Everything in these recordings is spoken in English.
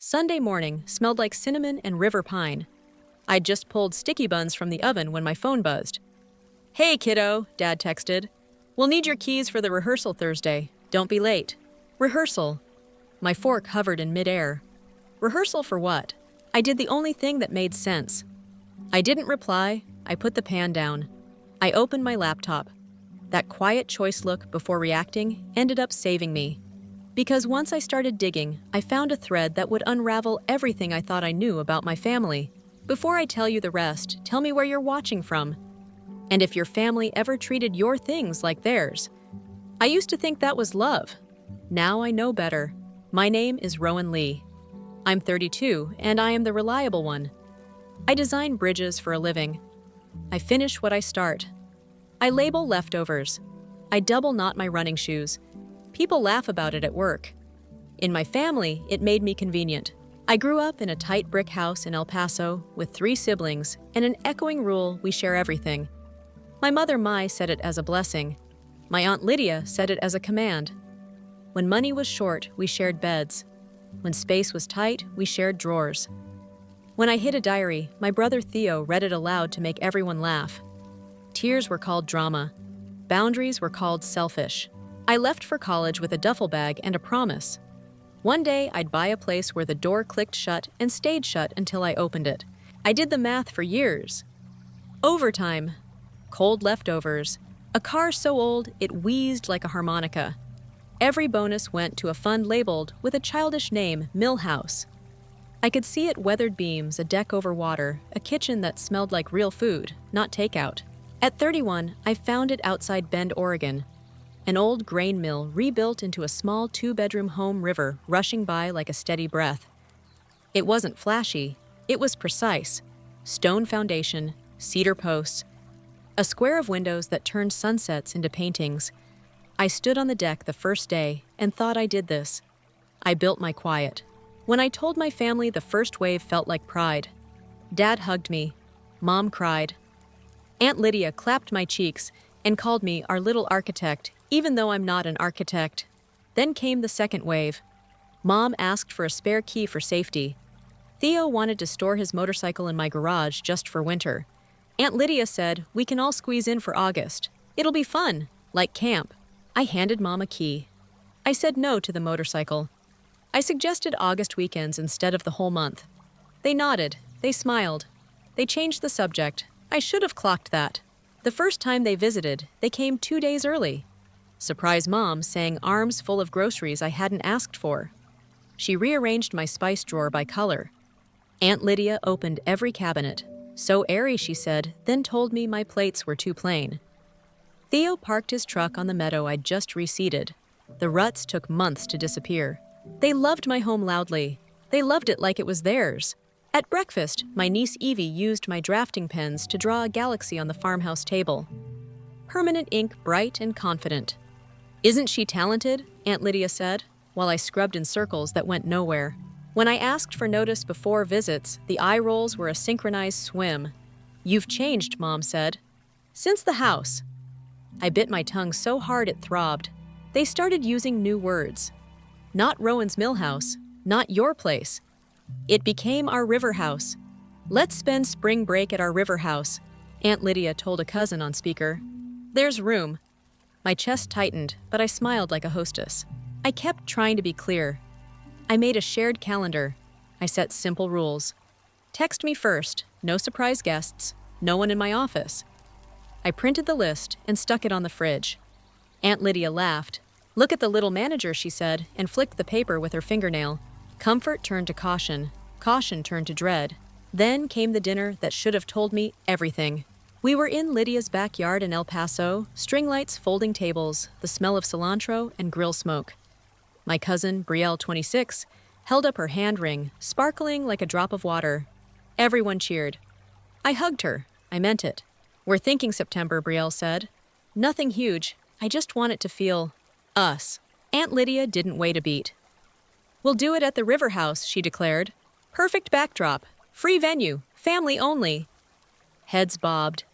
Sunday morning smelled like cinnamon and river pine. I'd just pulled sticky buns from the oven when my phone buzzed. "Hey, kiddo," Dad texted. "We'll need your keys for the rehearsal Thursday. Don't be late." Rehearsal. My fork hovered in midair. Rehearsal for what? I did the only thing that made sense. I didn't reply. I put the pan down. I opened my laptop. That quiet choice look before reacting ended up saving me. Because once I started digging, I found a thread that would unravel everything I thought I knew about my family. Before I tell you the rest, tell me where you're watching from. And if your family ever treated your things like theirs. I used to think that was love. Now I know better. My name is Rowan Lee. I'm 32, and I am the reliable one. I design bridges for a living. I finish what I start. I label leftovers. I double knot my running shoes. People laugh about it at work. In my family, it made me convenient. I grew up in a tight brick house in El Paso with 3 siblings and an echoing rule: we share everything. My mother Mai said it as a blessing. My Aunt Lydia said it as a command. When money was short, we shared beds. When space was tight, we shared drawers. When I hid a diary, my brother Theo read it aloud to make everyone laugh. Tears were called drama. Boundaries were called selfish. I left for college with a duffel bag and a promise. One day, I'd buy a place where the door clicked shut and stayed shut until I opened it. I did the math for years. Overtime, cold leftovers, a car so old it wheezed like a harmonica. Every bonus went to a fund labeled with a childish name, Millhouse. I could see it: weathered beams, a deck over water, a kitchen that smelled like real food, not takeout. At 31, I found it outside Bend, Oregon. An old grain mill rebuilt into a small 2-bedroom home, river rushing by like a steady breath. It wasn't flashy, it was precise. Stone foundation, cedar posts, a square of windows that turned sunsets into paintings. I stood on the deck the first day and thought I did this. I built my quiet. When I told my family, the first wave felt like pride. Dad hugged me. Mom cried. Aunt Lydia clapped my cheeks and called me our little architect, even though I'm not an architect. Then came the second wave. Mom asked for a spare key for safety. Theo wanted to store his motorcycle in my garage just for winter. Aunt Lydia said, "We can all squeeze in for August. It'll be fun, like camp." I handed Mom a key. I said no to the motorcycle. I suggested August weekends instead of the whole month. They nodded. They smiled. They changed the subject. I should have clocked that. The first time they visited, they came 2 days early. Surprise Mom sang arms full of groceries I hadn't asked for. She rearranged my spice drawer by color. Aunt Lydia opened every cabinet. "So airy," she said, then told me my plates were too plain. Theo parked his truck on the meadow I'd just reseeded. The ruts took months to disappear. They loved my home loudly. They loved it like it was theirs. At breakfast, my niece Evie used my drafting pens to draw a galaxy on the farmhouse table. Permanent ink, bright and confident. "Isn't she talented?" Aunt Lydia said, while I scrubbed in circles that went nowhere. When I asked for notice before visits, the eye rolls were a synchronized swim. "You've changed," Mom said. "Since the house." I bit my tongue so hard it throbbed. They started using new words. Not Rowan's Millhouse, not your place. It became our river house. "Let's spend spring break at our river house," Aunt Lydia told a cousin on speaker. "There's room." My chest tightened, but I smiled like a hostess. I kept trying to be clear. I made a shared calendar. I set simple rules. Text me first, no surprise guests, no one in my office. I printed the list and stuck it on the fridge. Aunt Lydia laughed. "Look at the little manager," she said, and flicked the paper with her fingernail. Comfort turned to caution. Caution turned to dread. Then came the dinner that should have told me everything. We were in Lydia's backyard in El Paso, string lights, folding tables, the smell of cilantro and grill smoke. My cousin, Brielle, 26, held up her hand ring, sparkling like a drop of water. Everyone cheered. I hugged her. I meant it. "We're thinking September," Brielle said. "Nothing huge. I just want it to feel us." Aunt Lydia didn't wait a beat. "We'll do it at the river house," she declared. "Perfect backdrop. Free venue. Family only." Heads bobbed.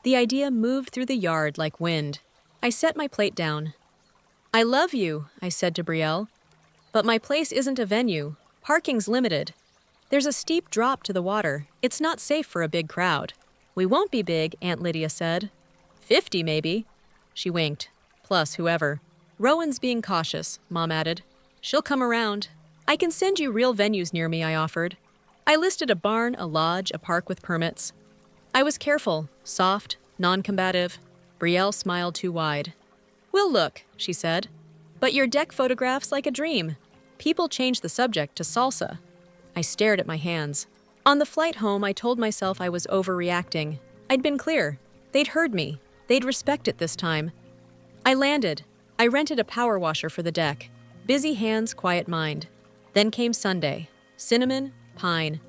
The idea moved through the yard like wind. I set my plate down. "I love you," I said to Brielle. "But my place isn't a venue. Parking's limited. There's a steep drop to the water. It's not safe for a big crowd. We won't be big, Aunt Lydia said. 50, maybe. She winked. Plus whoever. Rowan's being cautious, Mom added. She'll come around. I can send you real venues near me, I offered. I listed a barn, a lodge, a park with permits. I was careful, soft, non-combative. Brielle smiled too wide. We'll look, she said. But your deck photograph's like a dream. People change the subject to salsa. I stared at my hands. On the flight home, I told myself I was overreacting. I'd been clear. They'd heard me. They'd respect it this time. I landed. I rented a power washer for the deck. Busy hands, quiet mind. Then came Sunday. Cinnamon, pine.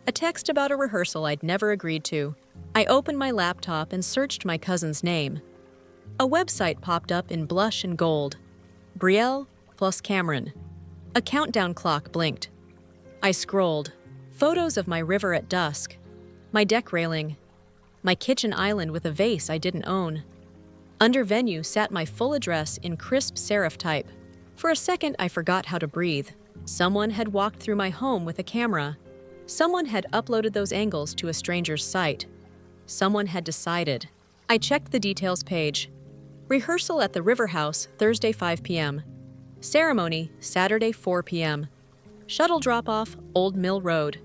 A text about a rehearsal I'd never agreed to. I opened my laptop and searched my cousin's name. A website popped up in blush and gold. Brielle plus Cameron. A countdown clock blinked. I scrolled. Photos of my river at dusk. My deck railing. My kitchen island with a vase I didn't own. Under venue sat my full address in crisp serif type. For a second, I forgot how to breathe. Someone had walked through my home with a camera. Someone had uploaded those angles to a stranger's site. Someone had decided. I checked the details page. Rehearsal at the River House, Thursday 5 p.m. Ceremony, Saturday 4 p.m. Shuttle drop-off, Old Mill Road.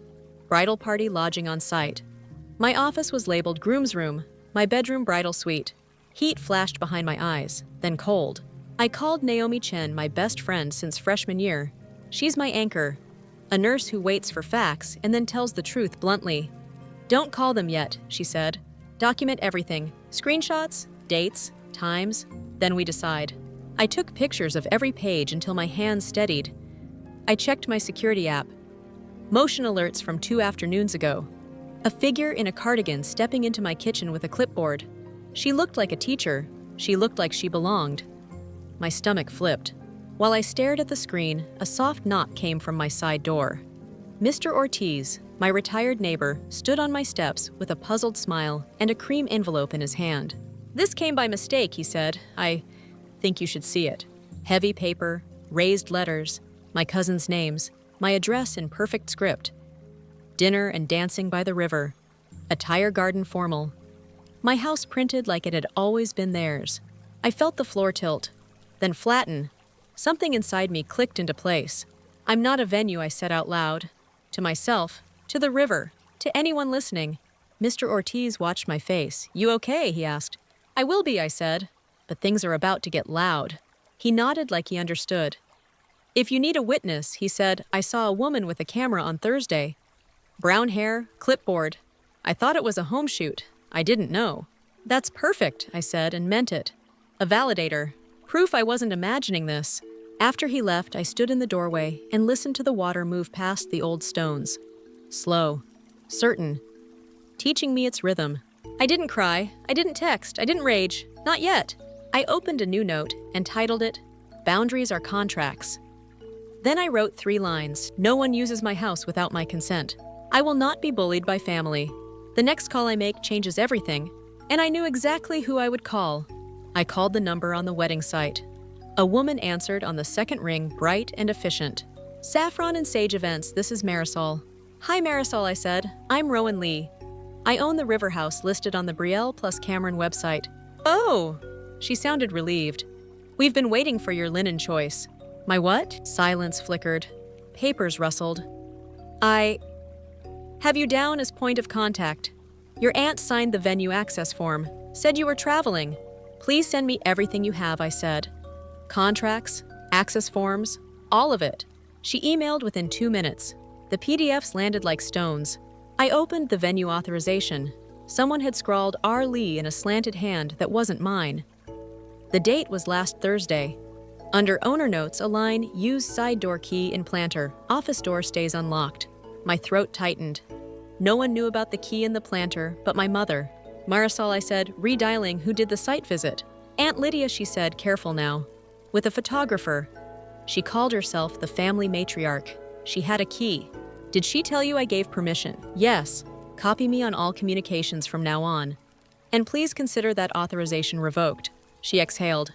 Bridal party lodging on site. My office was labeled groom's room, my bedroom bridal suite. Heat flashed behind my eyes, then cold. I called Naomi Chen my best friend since freshman year. She's my anchor, a nurse who waits for facts and then tells the truth bluntly. Don't call them yet, she said. Document everything, screenshots, dates, times, then we decide. I took pictures of every page until my hands steadied. I checked my security app. Motion alerts from 2 afternoons ago. A figure in a cardigan stepping into my kitchen with a clipboard. She looked like a teacher. She looked like she belonged. My stomach flipped. While I stared at the screen, a soft knock came from my side door. Mr. Ortiz, my retired neighbor, stood on my steps with a puzzled smile and a cream envelope in his hand. This came by mistake, he said. I think you should see it. Heavy paper, raised letters, my cousin's names, my address in perfect script. Dinner and dancing by the river. A tire garden formal. My house printed like it had always been theirs. I felt the floor tilt, then flatten. Something inside me clicked into place. I'm not a venue, I said out loud. To myself, to the river, to anyone listening. Mr. Ortiz watched my face. You okay? He asked. I will be, I said. But things are about to get loud. He nodded like he understood. If you need a witness, he said, I saw a woman with a camera on Thursday. Brown hair, clipboard. I thought it was a home shoot. I didn't know. That's perfect, I said, and meant it. A validator. Proof I wasn't imagining this. After he left, I stood in the doorway and listened to the water move past the old stones. Slow. Certain. Teaching me its rhythm. I didn't cry. I didn't text. I didn't rage. Not yet. I opened a new note and titled it, Boundaries Are Contracts. Then I wrote 3 lines. No one uses my house without my consent. I will not be bullied by family. The next call I make changes everything, and I knew exactly who I would call. I called the number on the wedding site. A woman answered on the second ring, bright and efficient. Saffron and Sage Events, this is Marisol. Hi Marisol, I said. I'm Rowan Lee. I own the River House listed on the Brielle plus Cameron website. Oh! She sounded relieved. We've been waiting for your linen choice. My what? Silence flickered. Papers rustled. I have you down as point of contact. Your aunt signed the venue access form. Said you were traveling. Please send me everything you have, I said. Contracts, access forms, all of it. She emailed within 2 minutes. The PDFs landed like stones. I opened the venue authorization. Someone had scrawled R. Lee in a slanted hand that wasn't mine. The date was last Thursday. Under owner notes, a line, use side door key in planter. Office door stays unlocked. My throat tightened. No one knew about the key in the planter but my mother. Marisol, I said, redialing who did the site visit. Aunt Lydia, she said, careful now. With a photographer. She called herself the family matriarch. She had a key. Did she tell you I gave permission? Yes. Copy me on all communications from now on. And please consider that authorization revoked. She exhaled.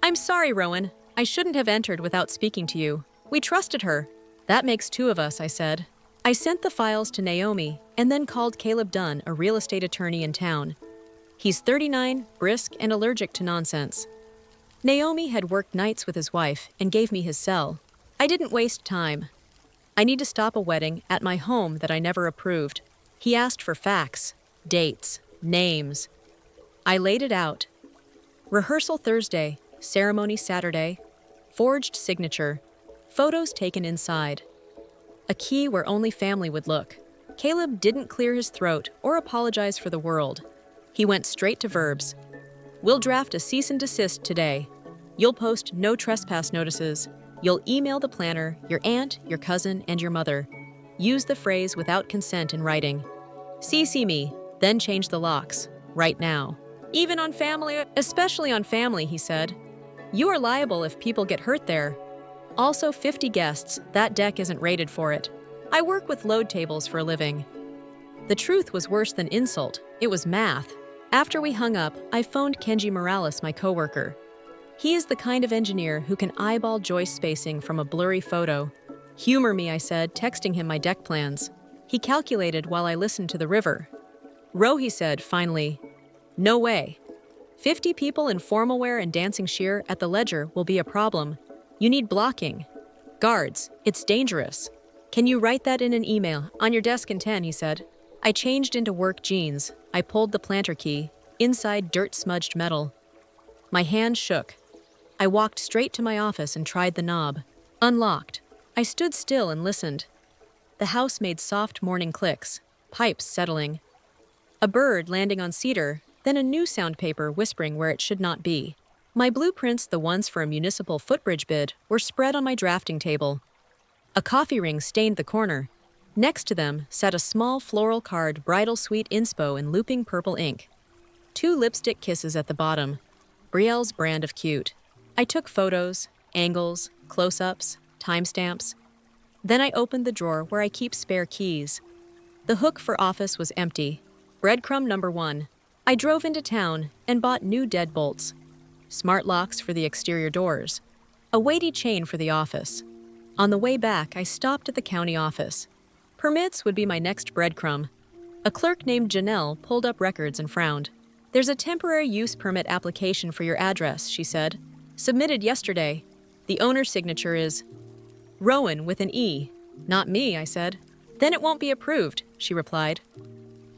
I'm sorry, Rowan. I shouldn't have entered without speaking to you. We trusted her. That makes two of us, I said. I sent the files to Naomi and then called Caleb Dunn, a real estate attorney in town. He's 39, brisk, and allergic to nonsense. Naomi had worked nights with his wife and gave me his cell. I didn't waste time. I need to stop a wedding at my home that I never approved. He asked for facts, dates, names. I laid it out. Rehearsal Thursday, ceremony Saturday, forged signature, photos taken inside. A key where only family would look. Caleb didn't clear his throat or apologize for the world. He went straight to verbs. We'll draft a cease and desist today. You'll post no trespass notices. You'll email the planner, your aunt, your cousin, and your mother. Use the phrase without consent in writing. CC me, then change the locks. Right now. Even on family, especially on family, he said. You are liable if people get hurt there. Also 50 guests, that deck isn't rated for it. I work with load tables for a living. The truth was worse than insult. It was math. After we hung up, I phoned Kenji Morales, my coworker. He is the kind of engineer who can eyeball joist spacing from a blurry photo. Humor me, I said, texting him my deck plans. He calculated while I listened to the river. Row, he said, finally. No way. 50 people in formal wear and dancing sheer at the ledger will be a problem. You need blocking. Guards, it's dangerous. Can you write that in an email? On your desk in 10, he said. I changed into work jeans. I pulled the planter key. Inside dirt-smudged metal. My hand shook. I walked straight to my office and tried the knob. Unlocked. I stood still and listened. The house made soft morning clicks, pipes settling. A bird landing on cedar, then a new soundpaper whispering where it should not be. My blueprints, the ones for a municipal footbridge bid, were spread on my drafting table. A coffee ring stained the corner. Next to them sat a small floral card bridal suite inspo in looping purple ink. 2 lipstick kisses at the bottom. Brielle's brand of cute. I took photos, angles, close-ups, timestamps. Then I opened the drawer where I keep spare keys. The hook for office was empty. Breadcrumb number 1. I drove into town and bought new deadbolts. Smart locks for the exterior doors. A weighty chain for the office. On the way back, I stopped at the county office. Permits would be my next breadcrumb. A clerk named Janelle pulled up records and frowned. There's a temporary use permit application for your address, she said. Submitted yesterday. The owner's signature is Rowan with an E. Not me, I said. Then it won't be approved, she replied.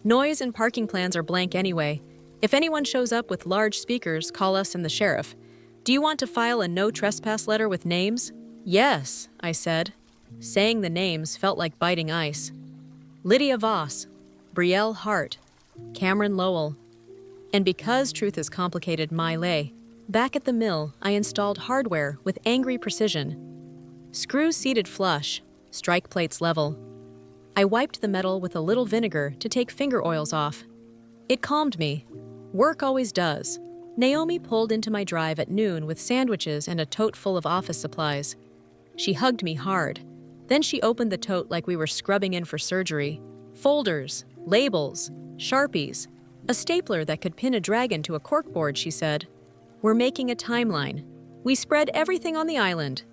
Noise and parking plans are blank anyway. If anyone shows up with large speakers, call us and the sheriff. Do you want to file a no trespass letter with names? Yes, I said. Saying the names felt like biting ice. Lydia Voss, Brielle Hart, Cameron Lowell. And because truth is complicated, my lay. Back at the mill, I installed hardware with angry precision. Screws seated flush, strike plates level. I wiped the metal with a little vinegar to take finger oils off. It calmed me. Work always does. Naomi pulled into my drive at noon with sandwiches and a tote full of office supplies. She hugged me hard. Then she opened the tote like we were scrubbing in for surgery. Folders, labels, Sharpies, a stapler that could pin a dragon to a corkboard, she said. We're making a timeline. We spread everything on the island.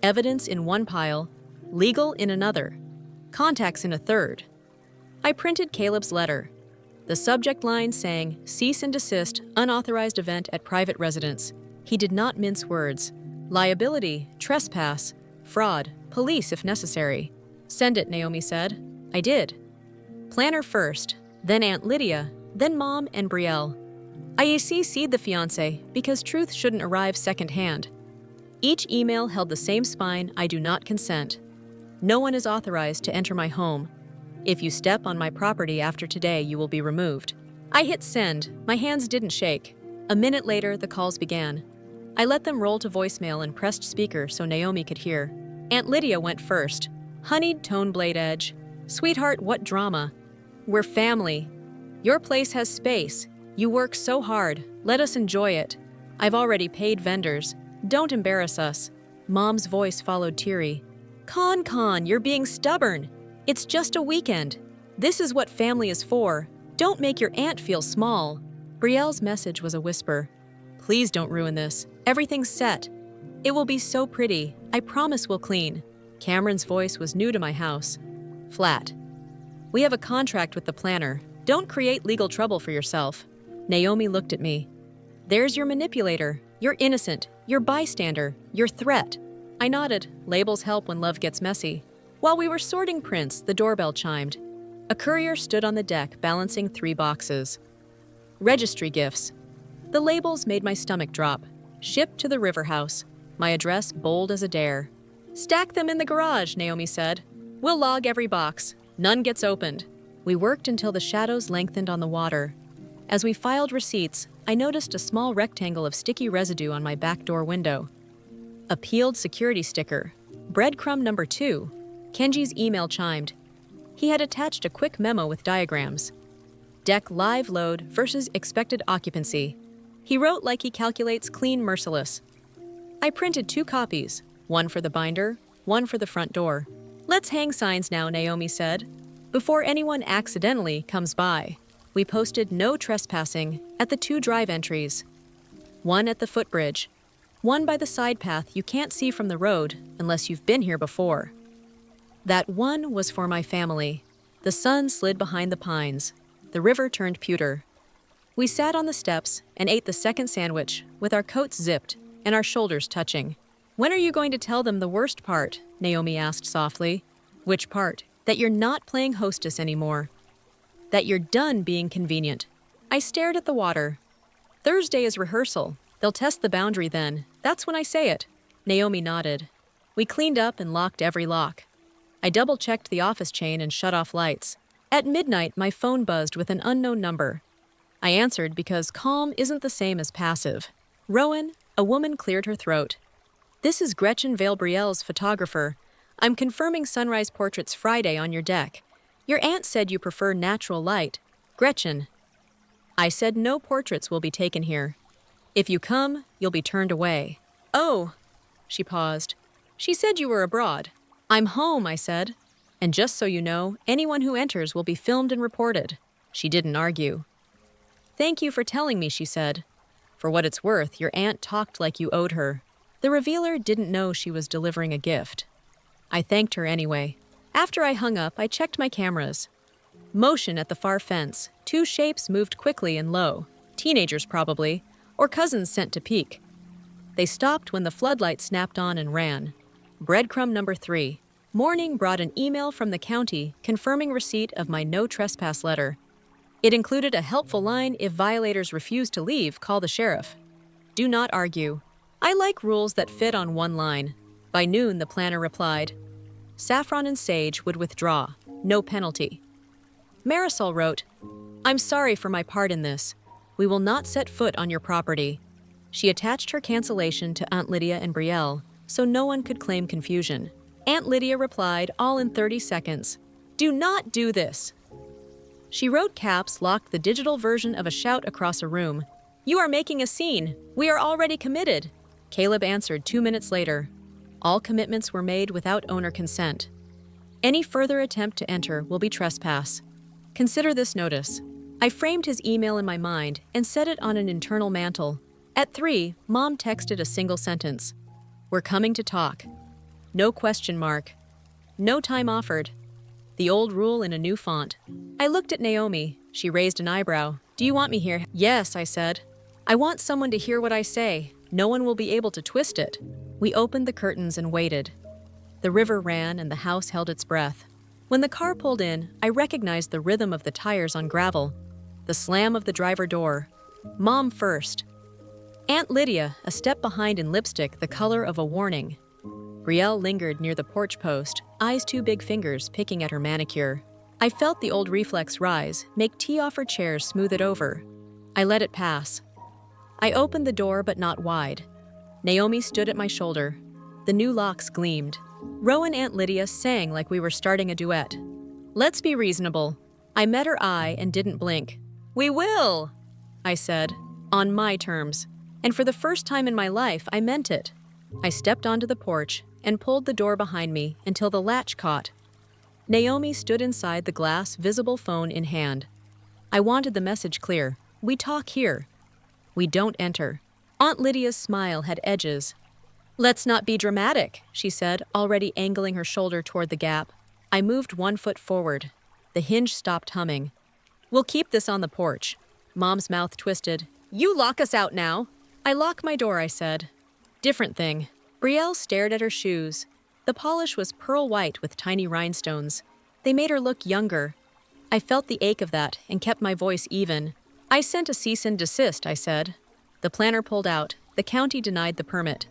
Evidence in one pile, legal in another, contacts in a third. I printed Caleb's letter. The subject line saying, cease and desist, unauthorized event at private residence. He did not mince words. Liability, trespass, fraud, police if necessary. Send it, Naomi said. I did. Planner first, then Aunt Lydia, then Mom and Brielle. I CC'd the fiancé because truth shouldn't arrive secondhand. Each email held the same spine, I do not consent. No one is authorized to enter my home. If you step on my property after today, you will be removed. I hit send. My hands didn't shake. A minute later, the calls began. I let them roll to voicemail and pressed speaker so Naomi could hear. Aunt Lydia went first. Honeyed tone blade edge. Sweetheart, what drama? We're family. Your place has space. You work so hard. Let us enjoy it. I've already paid vendors. Don't embarrass us. Mom's voice followed teary. Con, you're being stubborn. It's just a weekend. This is what family is for. Don't make your aunt feel small. Brielle's message was a whisper. Please don't ruin this. Everything's set. It will be so pretty. I promise we'll clean. Cameron's voice was new to my house. Flat. We have a contract with the planner. Don't create legal trouble for yourself. Naomi looked at me. There's your manipulator. You're innocent. You're bystander. You're threat. I nodded. Labels help when love gets messy. While we were sorting prints, the doorbell chimed. A courier stood on the deck, balancing 3 boxes. Registry gifts. The labels made my stomach drop. Shipped to the River House. My address bold as a dare. Stack them in the garage, Naomi said. We'll log every box. None gets opened. We worked until the shadows lengthened on the water. As we filed receipts, I noticed a small rectangle of sticky residue on my back door window. A peeled security sticker. Breadcrumb number 2. Kenji's email chimed. He had attached a quick memo with diagrams. Deck live load versus expected occupancy. He wrote like he calculates clean merciless. I printed 2 copies, one for the binder, one for the front door. Let's hang signs now, Naomi said, before anyone accidentally comes by. We posted no trespassing at the 2 drive entries. One at the footbridge, one by the side path you can't see from the road unless you've been here before. That one was for my family. The sun slid behind the pines. The river turned pewter. We sat on the steps and ate the second sandwich with our coats zipped and our shoulders touching. When are you going to tell them the worst part? Naomi asked softly. Which part? That you're not playing hostess anymore. That you're done being convenient. I stared at the water. Thursday is rehearsal. They'll test the boundary then. That's when I say it. Naomi nodded. We cleaned up and locked every lock. I double-checked the office chain and shut off lights. At midnight, my phone buzzed with an unknown number. I answered because calm isn't the same as passive. Rowan, a woman cleared her throat. This is Gretchen Vale-Brielle's photographer. I'm confirming sunrise portraits Friday on your deck. Your aunt said you prefer natural light. Gretchen. I said no portraits will be taken here. If you come, you'll be turned away. Oh, she paused. She said you were abroad. I'm home, I said. And just so you know, anyone who enters will be filmed and reported. She didn't argue. Thank you for telling me, she said. For what it's worth, your aunt talked like you owed her. The revealer didn't know she was delivering a gift. I thanked her anyway. After I hung up, I checked my cameras. Motion at the far fence. 2 shapes moved quickly and low. Teenagers probably, or cousins sent to peek. They stopped when the floodlight snapped on and ran. Breadcrumb number 3. Morning brought an email from the county confirming receipt of my no trespass letter. It included a helpful line: if violators refuse to leave, call the sheriff. Do not argue. I like rules that fit on one line. By noon, the planner replied. Saffron and Sage would withdraw. No penalty. Marisol wrote, I'm sorry for my part in this. We will not set foot on your property. She attached her cancellation to Aunt Lydia and Brielle, so no one could claim confusion. Aunt Lydia replied, all in 30 seconds. Do not do this. She wrote caps locked the digital version of a shout across a room. You are making a scene. We are already committed. Caleb answered 2 minutes later. All commitments were made without owner consent. Any further attempt to enter will be trespass. Consider this notice. I framed his email in my mind and set it on an internal mantle. At 3, Mom texted a single sentence. We're coming to talk. No question mark. No time offered. The old rule in a new font. I looked at Naomi. She raised an eyebrow. Do you want me here? Yes, I said. I want someone to hear what I say. No one will be able to twist it. We opened the curtains and waited. The river ran and the house held its breath. When the car pulled in, I recognized the rhythm of the tires on gravel, the slam of the driver door. Mom first. Aunt Lydia, a step behind in lipstick the color of a warning. Brielle lingered near the porch post, eyes 2 big fingers picking at her manicure. I felt the old reflex rise, make tea-offered chairs smooth it over. I let it pass. I opened the door, but not wide. Naomi stood at my shoulder. The new locks gleamed. Rowan Aunt Lydia sang like we were starting a duet. Let's be reasonable. I met her eye and didn't blink. We will, I said, on my terms. And for the first time in my life, I meant it. I stepped onto the porch and pulled the door behind me until the latch caught. Naomi stood inside the glass, visible phone in hand. I wanted the message clear. We talk here. We don't enter. Aunt Lydia's smile had edges. Let's not be dramatic, she said, already angling her shoulder toward the gap. I moved 1 foot forward. The hinge stopped humming. We'll keep this on the porch. Mom's mouth twisted. You lock us out now. I lock my door, I said. Different thing. Brielle stared at her shoes. The polish was pearl white with tiny rhinestones. They made her look younger. I felt the ache of that and kept my voice even. I sent a cease and desist, I said. The planner pulled out. The county denied the permit.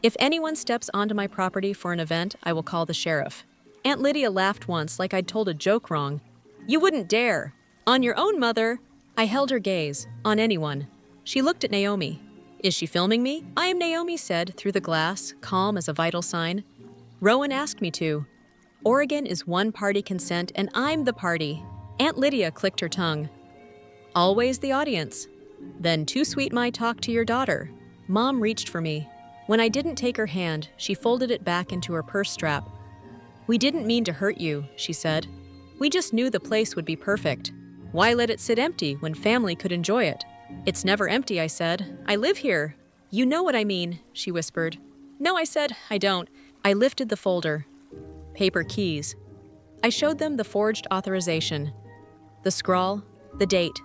If anyone steps onto my property for an event, I will call the sheriff. Aunt Lydia laughed once like I'd told a joke wrong. You wouldn't dare. On your own, mother. I held her gaze. On anyone. She looked at Naomi. Is she filming me? I am, Naomi said through the glass, calm as a vital sign. Rowan asked me to. Oregon is one-party consent and I'm the party. Aunt Lydia clicked her tongue. Always the audience. Then too sweet my talk to your daughter. Mom reached for me. When I didn't take her hand, she folded it back into her purse strap. We didn't mean to hurt you, she said. We just knew the place would be perfect. Why let it sit empty when family could enjoy it? It's never empty, I said. I live here. You know what I mean, she whispered. No, I said, I don't. I lifted the folder. Paper keys. I showed them the forged authorization. The scrawl, the date,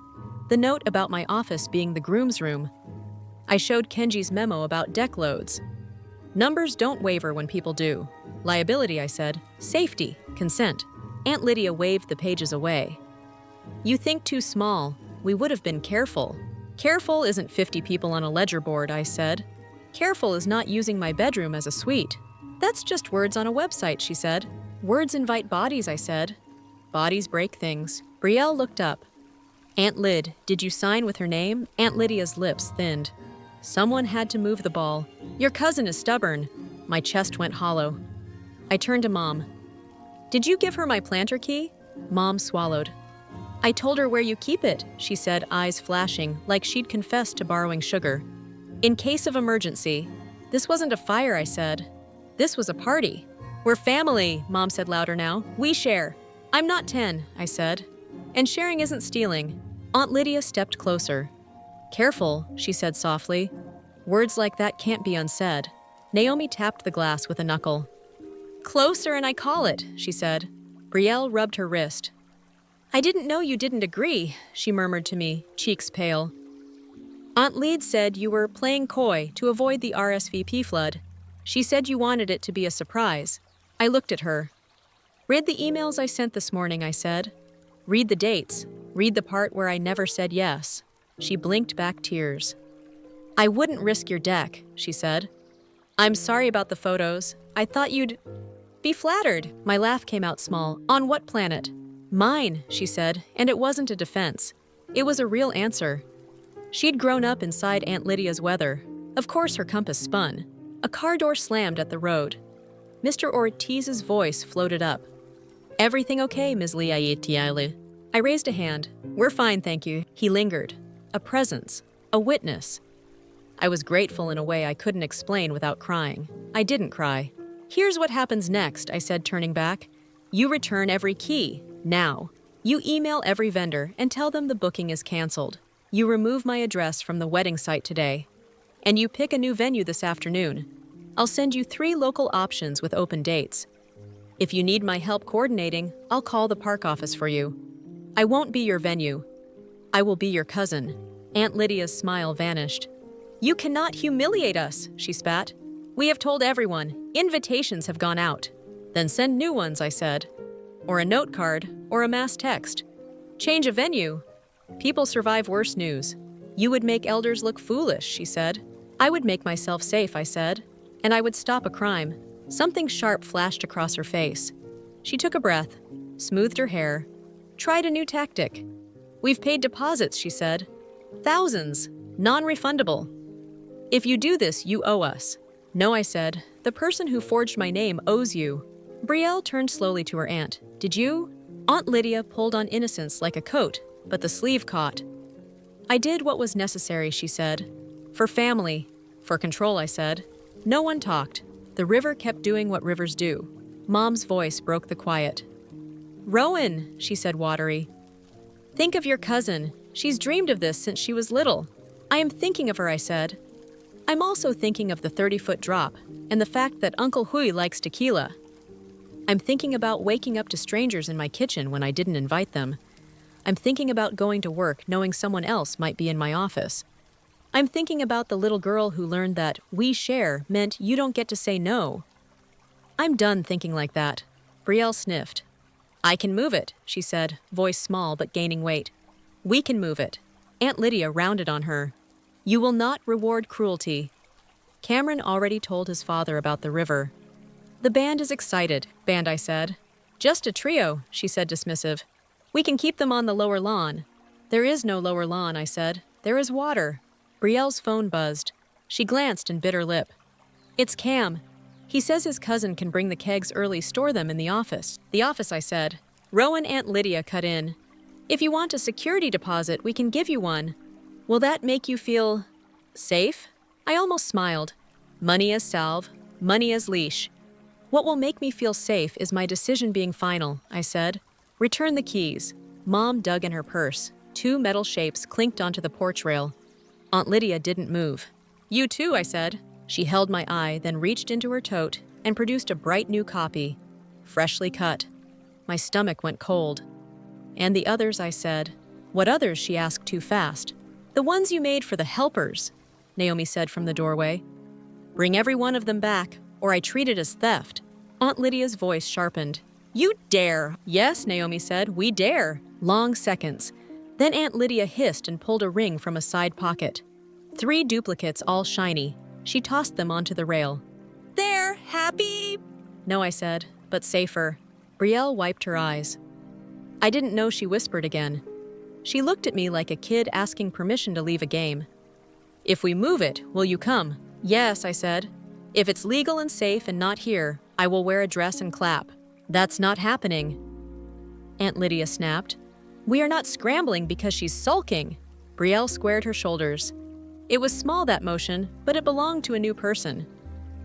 the note about my office being the groom's room. I showed Kenji's memo about deck loads. Numbers don't waver when people do. Liability, I said. Safety, consent. Aunt Lydia waved the pages away. You think too small. We would have been careful. Careful isn't 50 people on a ledger board, I said. Careful is not using my bedroom as a suite. That's just words on a website, she said. Words invite bodies, I said. Bodies break things. Brielle looked up. Aunt Lyd, did you sign with her name? Aunt Lydia's lips thinned. Someone had to move the ball. Your cousin is stubborn. My chest went hollow. I turned to Mom. Did you give her my planter key? Mom swallowed. I told her where you keep it, she said, eyes flashing, like she'd confessed to borrowing sugar. In case of emergency. This wasn't a fire, I said. This was a party. We're family, Mom said louder now. We share. I'm not 10, I said. And sharing isn't stealing. Aunt Lydia stepped closer. Careful, she said softly. Words like that can't be unsaid. Naomi tapped the glass with a knuckle. Closer and I call it, she said. Brielle rubbed her wrist. I didn't know you didn't agree, she murmured to me, cheeks pale. Aunt Lyd said you were playing coy to avoid the RSVP flood. She said you wanted it to be a surprise. I looked at her. Read the emails I sent this morning, I said. Read the dates. Read the part where I never said yes. She blinked back tears. I wouldn't risk your deck, she said. I'm sorry about the photos. I thought you'd be flattered. My laugh came out small. On what planet? Mine, she said, and it wasn't a defense. It was a real answer. She'd grown up inside Aunt Lydia's weather. Of course her compass spun. A car door slammed at the road. Mr. Ortiz's voice floated up. Everything okay, Ms. Liaitiale? I raised a hand. We're fine, thank you. He lingered. A presence. A witness. I was grateful in a way I couldn't explain without crying. I didn't cry. Here's what happens next, I said, turning back. You return every key. Now. You email every vendor and tell them the booking is canceled. You remove my address from the wedding site today. And you pick a new venue this afternoon. I'll send you 3 local options with open dates. If you need my help coordinating, I'll call the park office for you. I won't be your venue. I will be your cousin. Aunt Lydia's smile vanished. You cannot humiliate us, she spat. We have told everyone. Invitations have gone out. Then send new ones, I said. Or a note card, or a mass text. Change a venue. People survive worse news. You would make elders look foolish, she said. I would make myself safe, I said. And I would stop a crime. Something sharp flashed across her face. She took a breath, smoothed her hair, tried a new tactic. We've paid deposits, she said. Thousands, non-refundable. If you do this, you owe us. No, I said. The person who forged my name owes you. Brielle turned slowly to her aunt. Did you? Aunt Lydia pulled on innocence like a coat, but the sleeve caught. I did what was necessary, she said. For family. For control, I said. No one talked. The river kept doing what rivers do. Mom's voice broke the quiet. Rowan, she said watery. Think of your cousin. She's dreamed of this since she was little. I am thinking of her, I said. I'm also thinking of the 30-foot drop and the fact that Uncle Hui likes tequila. I'm thinking about waking up to strangers in my kitchen when I didn't invite them. I'm thinking about going to work knowing someone else might be in my office. I'm thinking about the little girl who learned that we share meant you don't get to say no. I'm done thinking like that. Brielle sniffed. I can move it, she said, voice small but gaining weight. We can move it. Aunt Lydia rounded on her. You will not reward cruelty. Cameron already told his father about the river. The band is excited, Bandai said. Just a trio, she said dismissive. We can keep them on the lower lawn. There is no lower lawn, I said. There is water. Brielle's phone buzzed. She glanced and bit her lip. It's Cam. He says his cousin can bring the kegs early, store them in the office. The office, I said. Rowan Aunt Lydia cut in. If you want a security deposit, we can give you one. Will that make you feel safe? I almost smiled. Money as salve, money as leash. What will make me feel safe is my decision being final, I said. Return the keys. Mom dug in her purse. 2 metal shapes clinked onto the porch rail. Aunt Lydia didn't move. You too, I said. She held my eye, then reached into her tote and produced a bright new copy, freshly cut. My stomach went cold. And the others, I said. What others? She asked too fast. The ones you made for the helpers, Naomi said from the doorway. Bring every one of them back, or I treat it as theft. Aunt Lydia's voice sharpened. You dare! Yes, Naomi said, we dare. Long seconds. Then Aunt Lydia hissed and pulled a ring from a side pocket. 3 duplicates, all shiny. She tossed them onto the rail. There, happy? No, I said, but safer. Brielle wiped her eyes. I didn't know she whispered again. She looked at me like a kid asking permission to leave a game. If we move it, will you come? Yes, I said. If it's legal and safe and not here, I will wear a dress and clap. That's not happening. Aunt Lydia snapped. We are not scrambling because she's sulking. Brielle squared her shoulders. It was small, that motion, but it belonged to a new person.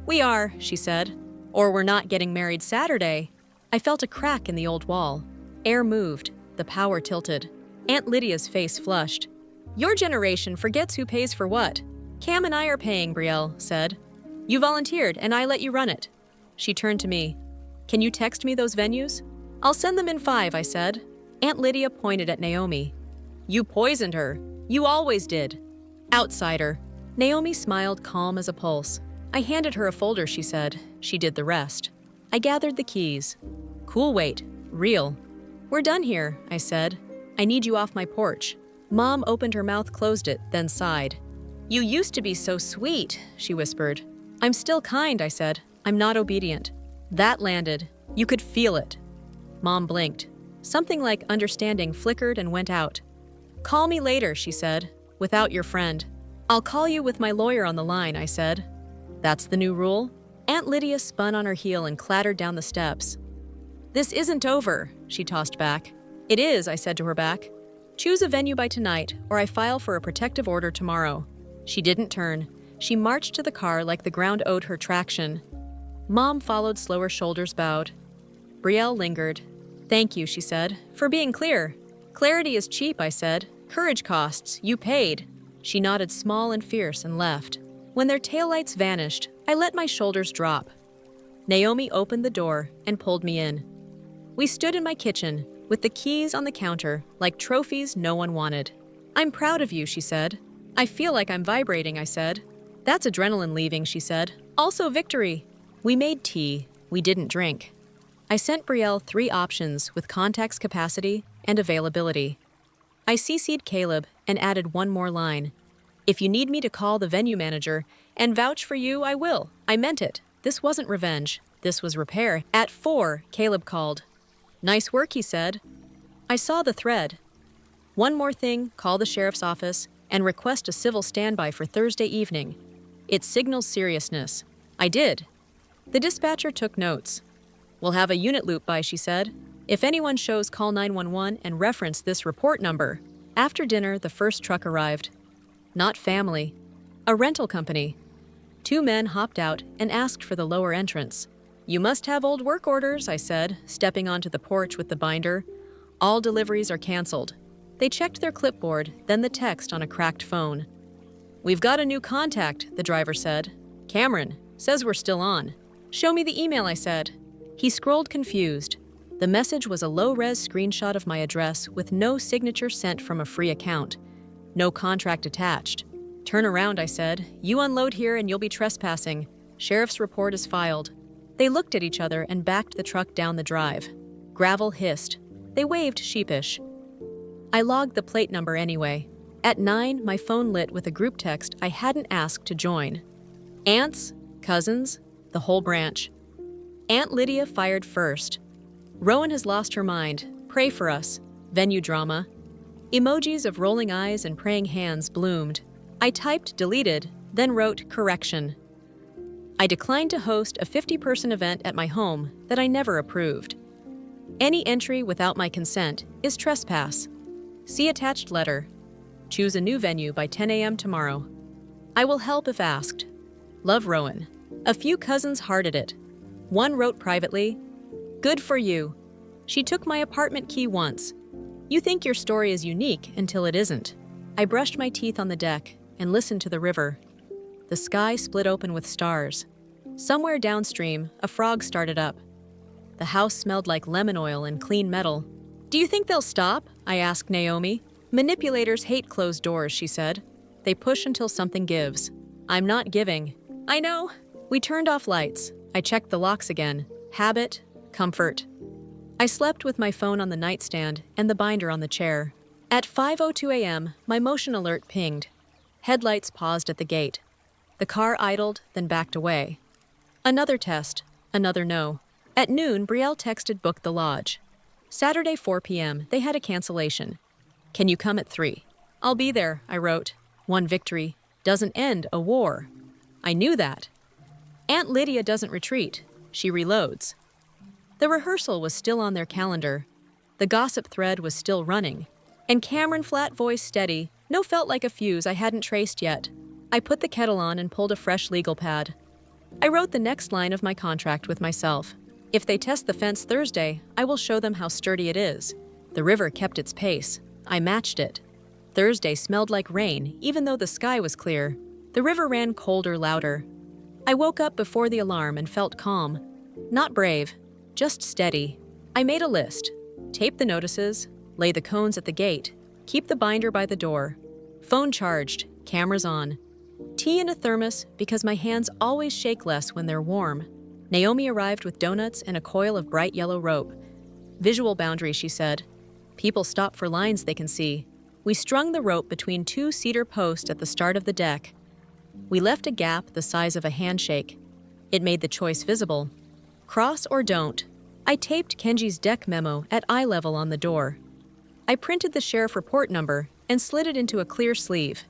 We are, she said. Or we're not getting married Saturday. I felt a crack in the old wall. Air moved. The power tilted. Aunt Lydia's face flushed. Your generation forgets who pays for what. Cam and I are paying, Brielle said. You volunteered, and I let you run it. She turned to me. Can you text me those venues? I'll send them in 5, I said. Aunt Lydia pointed at Naomi. You poisoned her. You always did. Outsider. Naomi smiled, calm as a pulse. I handed her a folder, she said. She did the rest. I gathered the keys. Cool weight. Real. We're done here, I said. I need you off my porch. Mom opened her mouth, closed it, then sighed. You used to be so sweet, she whispered. I'm still kind, I said. I'm not obedient. That landed. You could feel it. Mom blinked. Something like understanding flickered and went out. Call me later, she said, without your friend. I'll call you with my lawyer on the line, I said. That's the new rule? Aunt Lydia spun on her heel and clattered down the steps. This isn't over, she tossed back. It is, I said to her back. Choose a venue by tonight, or I file for a protective order tomorrow. She didn't turn. She marched to the car like the ground owed her traction. Mom followed, slower, shoulders bowed. Brielle lingered. Thank you, she said, for being clear. Clarity is cheap, I said. Courage costs. You paid. She nodded, small and fierce, and left. When their taillights vanished, I let my shoulders drop. Naomi opened the door and pulled me in. We stood in my kitchen, with the keys on the counter, like trophies no one wanted. I'm proud of you, she said. I feel like I'm vibrating, I said. That's adrenaline leaving, she said. Also victory. We made tea. We didn't drink. I sent Brielle 3 options with contacts capacity and availability. I CC'd Caleb and added one more line. If you need me to call the venue manager and vouch for you, I will. I meant it. This wasn't revenge. This was repair. At 4, Caleb called. Nice work, he said. I saw the thread. One more thing, call the sheriff's office and request a civil standby for Thursday evening. It signals seriousness. I did. The dispatcher took notes. We'll have a unit loop by, she said. If anyone shows, call 911 and reference this report number. After dinner, the first truck arrived. Not family. A rental company. 2 men hopped out and asked for the lower entrance. You must have old work orders, I said, stepping onto the porch with the binder. All deliveries are canceled. They checked their clipboard, then the text on a cracked phone. "We've got a new contact," the driver said. "Cameron. Says we're still on." "Show me the email," I said. He scrolled confused. The message was a low-res screenshot of my address with no signature sent from a free account. No contract attached. "Turn around," I said. "You unload here and you'll be trespassing. Sheriff's report is filed." They looked at each other and backed the truck down the drive. Gravel hissed. They waved sheepish. I logged the plate number anyway. At 9, my phone lit with a group text I hadn't asked to join. Aunts, cousins, the whole branch. Aunt Lydia fired first. "Rowan has lost her mind. Pray for us." Venue drama. Emojis of rolling eyes and praying hands bloomed. I typed deleted, then wrote correction. I declined to host a 50-person event at my home that I never approved. Any entry without my consent is trespass. See attached letter. Choose a new venue by 10 a.m. tomorrow. I will help if asked. Love, Rowan. A few cousins hearted it. One wrote privately, "Good for you. She took my apartment key once. You think your story is unique until it isn't." I brushed my teeth on the deck and listened to the river. The sky split open with stars. Somewhere downstream, a frog started up. The house smelled like lemon oil and clean metal. "Do you think they'll stop?" I asked Naomi. "Manipulators hate closed doors," she said. "They push until something gives." "I'm not giving." "I know." We turned off lights. I checked the locks again. Habit, comfort. I slept with my phone on the nightstand and the binder on the chair. At 5:02 a.m., my motion alert pinged. Headlights paused at the gate. The car idled, then backed away. Another test, another no. At noon, Brielle texted book the lodge. Saturday 4 p.m., they had a cancellation. "Can you come at 3? "I'll be there," I wrote. One victory doesn't end a war. I knew that. Aunt Lydia doesn't retreat. She reloads. The rehearsal was still on their calendar. The gossip thread was still running. And Cameron, flat voice steady, no felt like a fuse I hadn't traced yet. I put the kettle on and pulled a fresh legal pad. I wrote the next line of my contract with myself. If they test the fence Thursday, I will show them how sturdy it is. The river kept its pace. I matched it. Thursday smelled like rain, even though the sky was clear. The river ran colder, louder. I woke up before the alarm and felt calm. Not brave, just steady. I made a list. Tape the notices, lay the cones at the gate, keep the binder by the door. Phone charged, cameras on. Tea in a thermos because my hands always shake less when they're warm. Naomi arrived with donuts and a coil of bright yellow rope. "Visual boundary," she said. "People stop for lines they can see." We strung the rope between 2 cedar posts at the start of the deck. We left a gap the size of a handshake. It made the choice visible. Cross or don't. I taped Kenji's deck memo at eye level on the door. I printed the sheriff report number and slid it into a clear sleeve.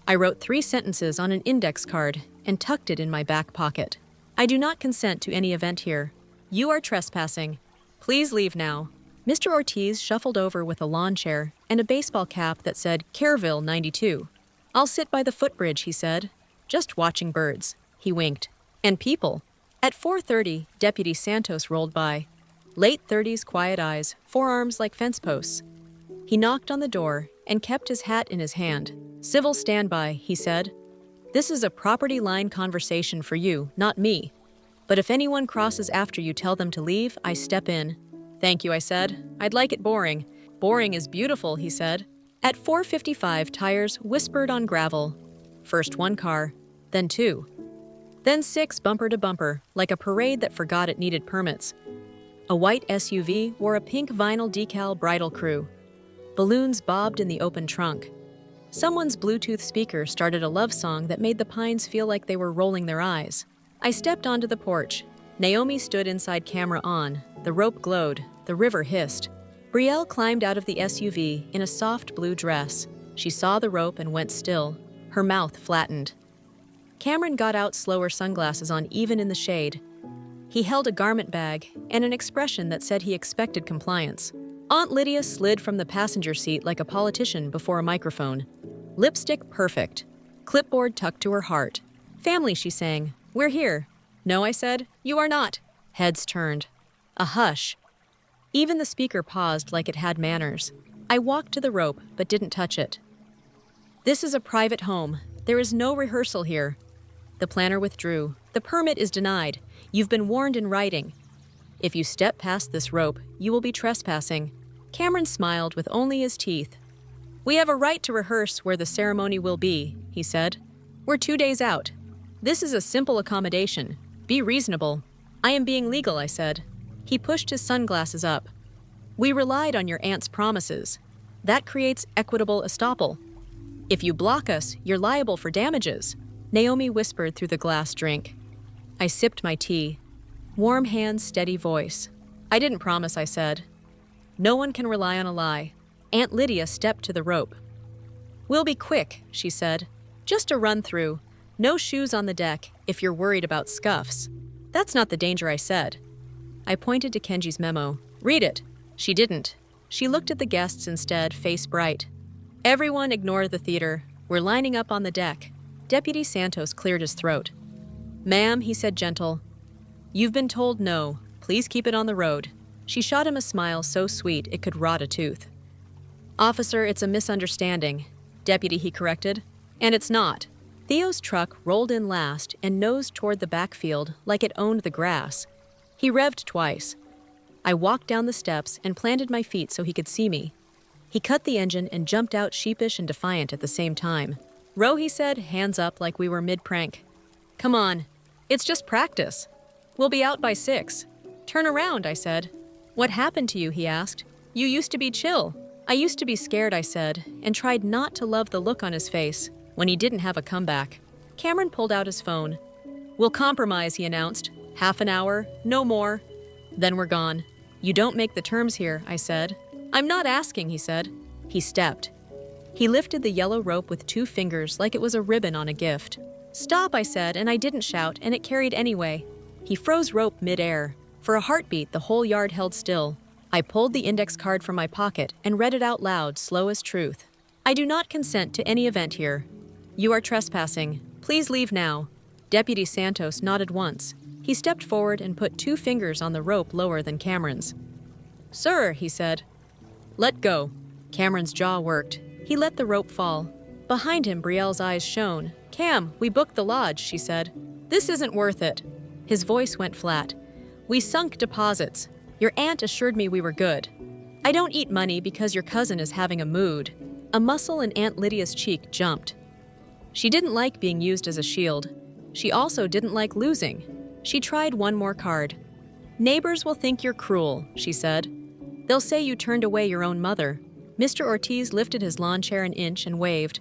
I wrote 3 sentences on an index card and tucked it in my back pocket. "I do not consent to any event here. You are trespassing. Please leave now." Mr. Ortiz shuffled over with a lawn chair and a baseball cap that said Kerrville 92. "I'll sit by the footbridge," he said. "Just watching birds." He winked. "And people." At 4:30, Deputy Santos rolled by. Late 30s, quiet eyes, forearms like fence posts. He knocked on the door and kept his hat in his hand. "Civil standby," he said. "This is a property line conversation for you, not me. But if anyone crosses after you tell them to leave, I step in." "Thank you," I said. "I'd like it boring." "Boring is beautiful," he said. At 4:55, tires whispered on gravel. First 1 car, then 2. Then 6 bumper to bumper, like a parade that forgot it needed permits. A white SUV wore a pink vinyl decal bridal crew. Balloons bobbed in the open trunk. Someone's Bluetooth speaker started a love song that made the pines feel like they were rolling their eyes. I stepped onto the porch. Naomi stood inside, camera on. The rope glowed. The river hissed. Brielle climbed out of the SUV in a soft blue dress. She saw the rope and went still. Her mouth flattened. Cameron got out, slower, sunglasses on even in the shade. He held a garment bag and an expression that said he expected compliance. Aunt Lydia slid from the passenger seat like a politician before a microphone. Lipstick perfect. Clipboard tucked to her heart. "Family," she sang. "We're here." "No," I said. "You are not." Heads turned. A hush. Even the speaker paused like it had manners. I walked to the rope but didn't touch it. "This is a private home. There is no rehearsal here. The planner withdrew. The permit is denied. You've been warned in writing. If you step past this rope, you will be trespassing. Cameron smiled with only his teeth. We have a right to rehearse where the ceremony will be, he said. We're 2 days out. This is a simple accommodation. Be reasonable. I am being legal, I said. He pushed his sunglasses up. We relied on your aunt's promises. That creates equitable estoppel. If you block us, you're liable for damages, Naomi whispered through the glass drink. I sipped my tea. Warm hands, steady voice. I didn't promise, I said. No one can rely on a lie. Aunt Lydia stepped to the rope. We'll be quick, she said. Just a run-through. No shoes on the deck if you're worried about scuffs. That's not the danger, I said. I pointed to Kenji's memo. Read it. She didn't. She looked at the guests instead, face bright. Everyone ignore the theater. We're lining up on the deck. Deputy Santos cleared his throat. Ma'am, he said gentle. You've been told no. Please keep it on the road. She shot him a smile so sweet it could rot a tooth. Officer, it's a misunderstanding. Deputy, he corrected. And it's not. Theo's truck rolled in last and nosed toward the backfield like it owned the grass. He revved twice. I walked down the steps and planted my feet so he could see me. He cut the engine and jumped out sheepish and defiant at the same time. Row, he said, hands up like we were mid-prank. Come on. It's just practice. We'll be out by 6. Turn around, I said. What happened to you, he asked. You used to be chill. I used to be scared, I said, and tried not to love the look on his face when he didn't have a comeback. Cameron pulled out his phone. We'll compromise, he announced. Half an hour, no more. Then we're gone. You don't make the terms here, I said. I'm not asking, he said. He stepped. He lifted the yellow rope with 2 fingers like it was a ribbon on a gift. Stop, I said, and I didn't shout, and it carried anyway. He froze rope mid-air. For a heartbeat, the whole yard held still. I pulled the index card from my pocket and read it out loud, slow as truth. I do not consent to any event here. You are trespassing. Please leave now. Deputy Santos nodded once. He stepped forward and put 2 fingers on the rope lower than Cameron's. Sir, he said. Let go. Cameron's jaw worked. He let the rope fall. Behind him, Brielle's eyes shone. Cam, we booked the lodge, she said. This isn't worth it. His voice went flat. We sunk deposits. Your aunt assured me we were good. I don't eat money because your cousin is having a mood. A muscle in Aunt Lydia's cheek jumped. She didn't like being used as a shield. She also didn't like losing. She tried one more card. Neighbors will think you're cruel, she said. They'll say you turned away your own mother. Mr. Ortiz lifted his lawn chair an inch and waved.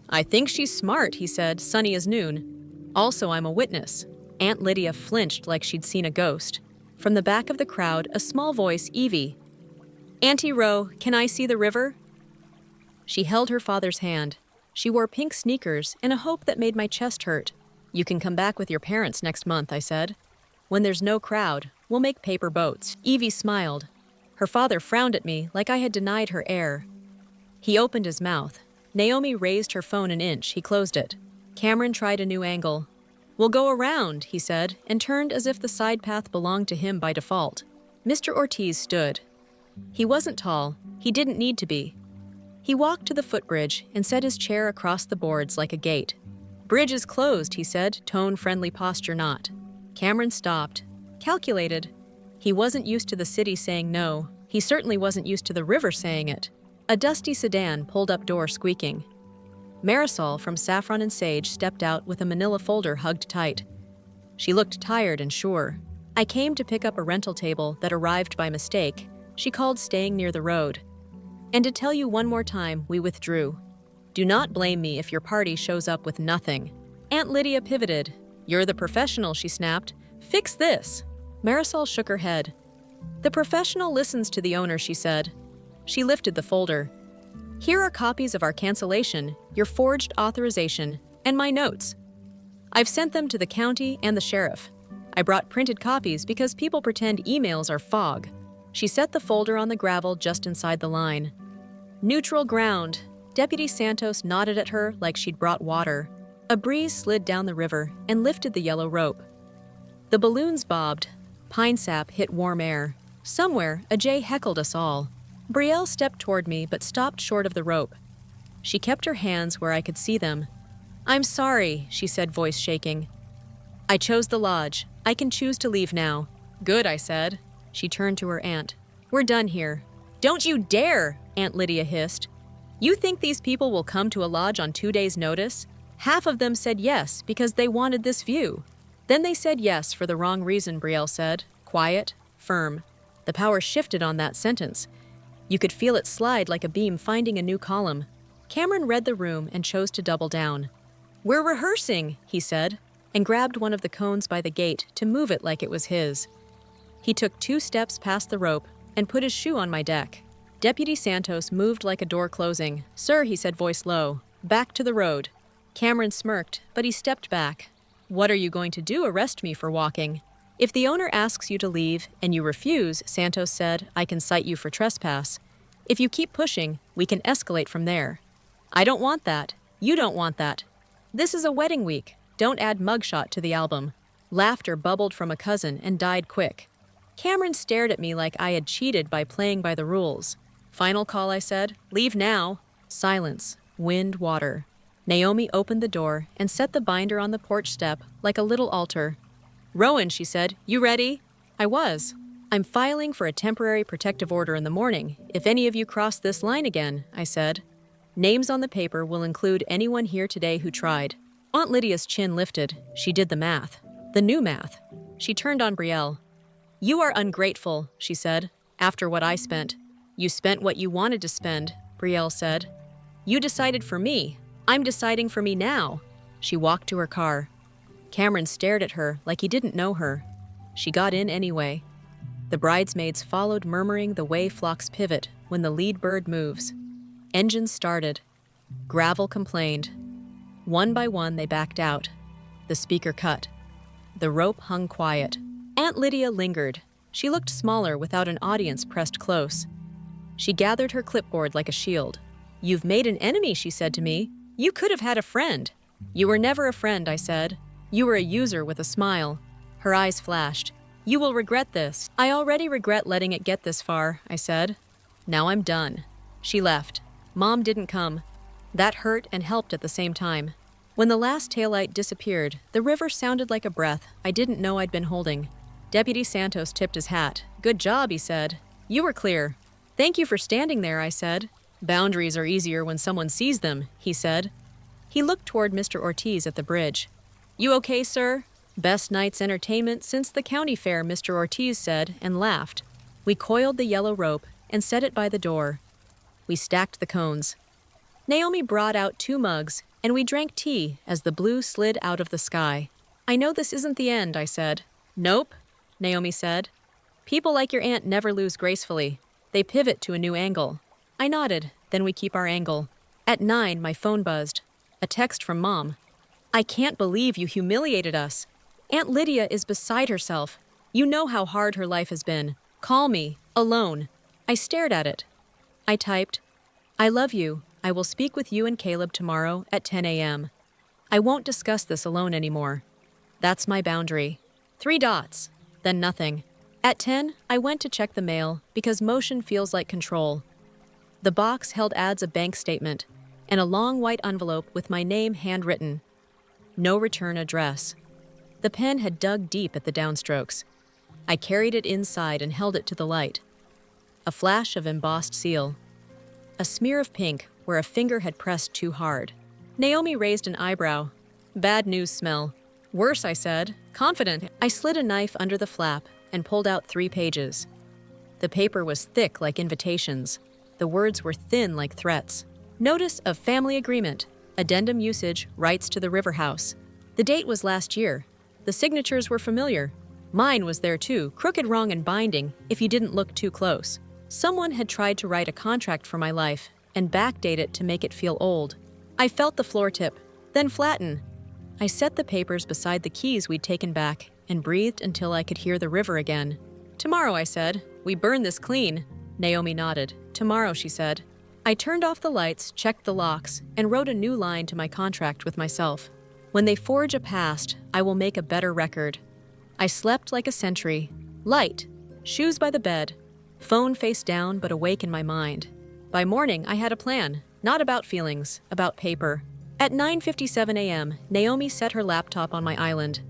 I think she's smart, he said, sunny as noon. Also, I'm a witness. Aunt Lydia flinched like she'd seen a ghost. From the back of the crowd, a small voice, Evie. Auntie Rowe, can I see the river? She held her father's hand. She wore pink sneakers and a hope that made my chest hurt. You can come back with your parents next month, I said. When there's no crowd, we'll make paper boats. Evie smiled. Her father frowned at me like I had denied her air. He opened his mouth. Naomi raised her phone an inch. He closed it. Cameron tried a new angle. We'll go around, he said, and turned as if the side path belonged to him by default. Mr. Ortiz stood. He wasn't tall. He didn't need to be. He walked to the footbridge and set his chair across the boards like a gate. Bridge is closed, he said, tone friendly, posture not. Cameron stopped. Calculated. He wasn't used to the city saying no. He certainly wasn't used to the river saying it. A dusty sedan pulled up door squeaking. Marisol from Saffron and Sage stepped out with a manila folder hugged tight. She looked tired and sure. I came to pick up a rental table that arrived by mistake. She called staying near the road. And to tell you one more time, we withdrew. Do not blame me if your party shows up with nothing. Aunt Lydia pivoted. You're the professional, she snapped. Fix this. Marisol shook her head. The professional listens to the owner, she said. She lifted the folder. Here are copies of our cancellation, your forged authorization, and my notes. I've sent them to the county and the sheriff. I brought printed copies because people pretend emails are fog. She set the folder on the gravel just inside the line. Neutral ground. Deputy Santos nodded at her like she'd brought water. A breeze slid down the river and lifted the yellow rope. The balloons bobbed. Pine sap hit warm air. Somewhere, a jay heckled us all. Brielle stepped toward me but stopped short of the rope. She kept her hands where I could see them. I'm sorry, she said, voice shaking. I chose the lodge. I can choose to leave now. Good, I said. She turned to her aunt. We're done here. Don't you dare, Aunt Lydia hissed. You think these people will come to a lodge on 2 days' notice? Half of them said yes because they wanted this view. Then they said yes for the wrong reason, Brielle said. Quiet, firm. The power shifted on that sentence. You could feel it slide like a beam finding a new column. Cameron read the room and chose to double down. We're rehearsing, he said, and grabbed one of the cones by the gate to move it like it was his. He took 2 steps past the rope and put his shoe on my deck. Deputy Santos moved like a door closing. Sir, he said, voice low, back to the road. Cameron smirked, but he stepped back. What are you going to do? Arrest me for walking? If the owner asks you to leave and you refuse, Santos said, I can cite you for trespass. If you keep pushing, we can escalate from there. I don't want that. You don't want that. This is a wedding week. Don't add mugshot to the album. Laughter bubbled from a cousin and died quick. Cameron stared at me like I had cheated by playing by the rules. Final call, I said. Leave now. Silence. Wind, water. Naomi opened the door and set the binder on the porch step like a little altar. Rowan, she said, you ready? I was. I'm filing for a temporary protective order in the morning. If any of you cross this line again, I said. Names on the paper will include anyone here today who tried. Aunt Lydia's chin lifted. She did the math. The new math. She turned on Brielle. You are ungrateful, she said, after what I spent. You spent what you wanted to spend, Brielle said. You decided for me. I'm deciding for me now. She walked to her car. Cameron stared at her like he didn't know her. She got in anyway. The bridesmaids followed, murmuring the way flocks pivot when the lead bird moves. Engines started. Gravel complained. One by one, they backed out. The speaker cut. The rope hung quiet. Aunt Lydia lingered. She looked smaller without an audience pressed close. She gathered her clipboard like a shield. You've made an enemy, she said to me. You could have had a friend. You were never a friend, I said. You were a user with a smile. Her eyes flashed. You will regret this. I already regret letting it get this far, I said. Now I'm done. She left. Mom didn't come. That hurt and helped at the same time. When the last taillight disappeared, the river sounded like a breath I didn't know I'd been holding. Deputy Santos tipped his hat. Good job, he said. You were clear. Thank you for standing there, I said. Boundaries are easier when someone sees them, he said. He looked toward Mr. Ortiz at the bridge. You okay, sir? Best night's entertainment since the county fair, Mr. Ortiz said, and laughed. We coiled the yellow rope and set it by the door. We stacked the cones. Naomi brought out 2 mugs, and we drank tea as the blue slid out of the sky. I know this isn't the end, I said. Nope, Naomi said. People like your aunt never lose gracefully. They pivot to a new angle. I nodded, then we keep our angle. At 9, my phone buzzed. A text from Mom. I can't believe you humiliated us. Aunt Lydia is beside herself. You know how hard her life has been. Call me, alone. I stared at it. I typed, I love you. I will speak with you and Caleb tomorrow at 10 a.m. I won't discuss this alone anymore. That's my boundary. 3 dots, then nothing. At 10, I went to check the mail because motion feels like control. The box held a bank statement and a long white envelope with my name handwritten. No return address. The pen had dug deep at the downstrokes. I carried it inside and held it to the light. A flash of embossed seal. A smear of pink where a finger had pressed too hard. Naomi raised an eyebrow. Bad news smell. Worse, I said. Confident, I slid a knife under the flap and pulled out 3 pages. The paper was thick like invitations. The words were thin like threats. Notice of family agreement. Addendum usage, rights to the river house. The date was last year. The signatures were familiar. Mine was there too, crooked, wrong, and binding if you didn't look too close. Someone had tried to write a contract for my life and backdate it to make it feel old. I felt the floor tip, then flatten. I set the papers beside the keys we'd taken back and breathed until I could hear the river again. Tomorrow, I said. We burn this clean. Naomi nodded. Tomorrow, she said. I turned off the lights, checked the locks, and wrote a new line to my contract with myself. When they forge a past, I will make a better record. I slept like a sentry. Light. Shoes by the bed. Phone face down but awake in my mind. By morning, I had a plan. Not about feelings, about paper. At 9:57 a.m., Naomi set her laptop on my island.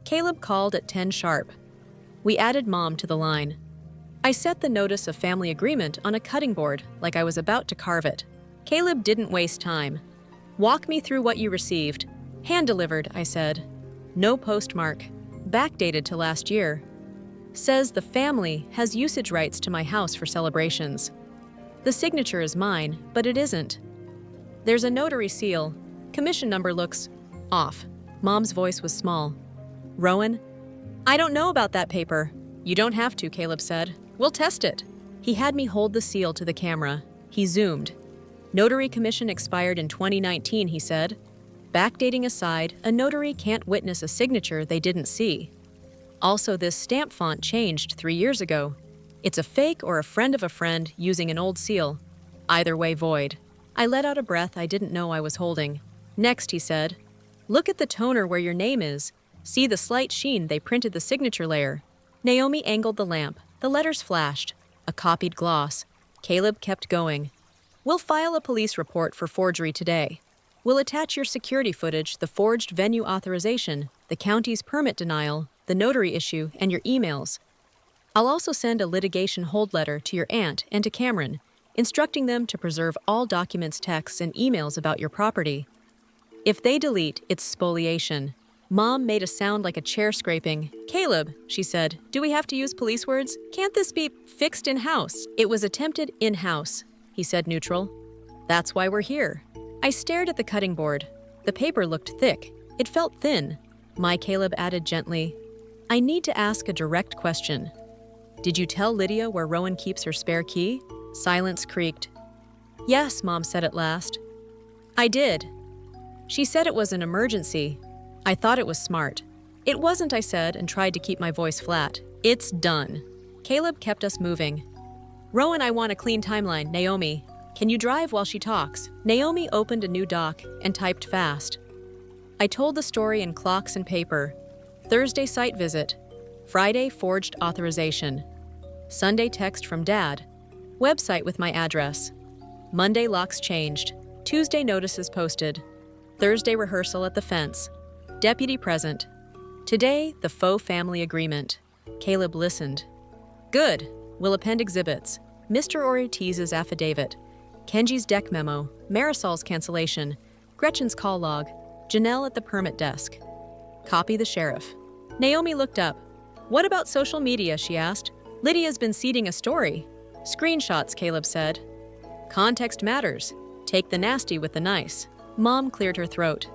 Caleb called at 10 sharp. We added Mom to the line. I set the notice of family agreement on a cutting board like I was about to carve it. Caleb didn't waste time. Walk me through what you received. Hand-delivered, I said. No postmark. Backdated to last year. Says the family has usage rights to my house for celebrations. The signature is mine, but it isn't. There's a notary seal. Commission number looks off. Mom's voice was small. Rowan? I don't know about that paper. You don't have to, Caleb said. We'll test it. He had me hold the seal to the camera. He zoomed. Notary commission expired in 2019, he said. Backdating aside, a notary can't witness a signature they didn't see. Also, this stamp font changed 3 years ago. It's a fake or a friend of a friend using an old seal. Either way, void. I let out a breath I didn't know I was holding. Next, he said, look at the toner where your name is. See the slight sheen they printed the signature layer. Naomi angled the lamp. The letters flashed. A copied gloss. Caleb kept going. We'll file a police report for forgery today. We'll attach your security footage, the forged venue authorization, the county's permit denial, the notary issue, and your emails. I'll also send a litigation hold letter to your aunt and to Cameron, instructing them to preserve all documents, texts, and emails about your property. If they delete, it's spoliation. Mom made a sound like a chair scraping. Caleb, she said, do we have to use police words? Can't this be fixed in-house? It was attempted in-house, he said neutral. That's why we're here. I stared at the cutting board. The paper looked thick. It felt thin. My Caleb added gently, I need to ask a direct question. Did you tell Lydia where Rowan keeps her spare key? Silence creaked. Yes, Mom said at last. I did. She said it was an emergency. I thought it was smart. It wasn't, I said, and tried to keep my voice flat. It's done. Caleb kept us moving. Rowan, I want a clean timeline. Naomi, can you drive while she talks? Naomi opened a new doc and typed fast. I told the story in clocks and paper. Thursday site visit. Friday forged authorization. Sunday text from Dad. Website with my address. Monday locks changed. Tuesday notices posted. Thursday rehearsal at the fence. Deputy present. Today, the faux family agreement. Caleb listened. Good. We'll append exhibits. Mr. Ortiz's affidavit. Kenji's deck memo. Marisol's cancellation. Gretchen's call log. Janelle at the permit desk. Copy the sheriff. Naomi looked up. What about social media, she asked. Lydia's been seeding a story. Screenshots, Caleb said. Context matters. Take the nasty with the nice. Mom cleared her throat.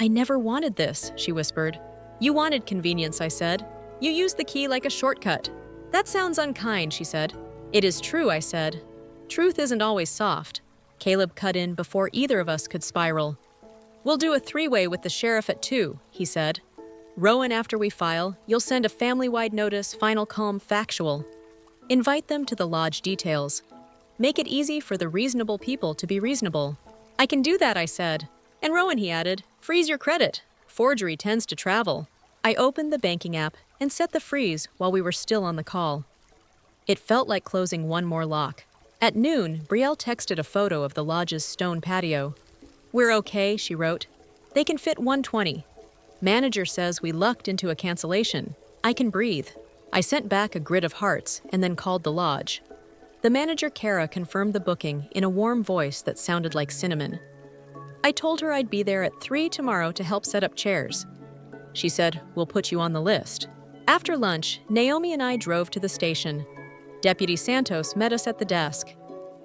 I never wanted this, she whispered. You wanted convenience, I said. You used the key like a shortcut. That sounds unkind, she said. It is true, I said. Truth isn't always soft. Caleb cut in before either of us could spiral. We'll do a three-way with the sheriff at 2, he said. Rowan, after we file, you'll send a family-wide notice, final calm, factual. Invite them to the lodge details. Make it easy for the reasonable people to be reasonable. I can do that, I said. And Rowan, he added, freeze your credit. Forgery tends to travel. I opened the banking app and set the freeze while we were still on the call. It felt like closing one more lock. At noon, Brielle texted a photo of the lodge's stone patio. We're okay, she wrote. They can fit 120. Manager says we lucked into a cancellation. I can breathe. I sent back a grid of hearts and then called the lodge. The manager, Kara, confirmed the booking in a warm voice that sounded like cinnamon. I told her I'd be there at 3 tomorrow to help set up chairs. She said, we'll put you on the list. After lunch, Naomi and I drove to the station. Deputy Santos met us at the desk.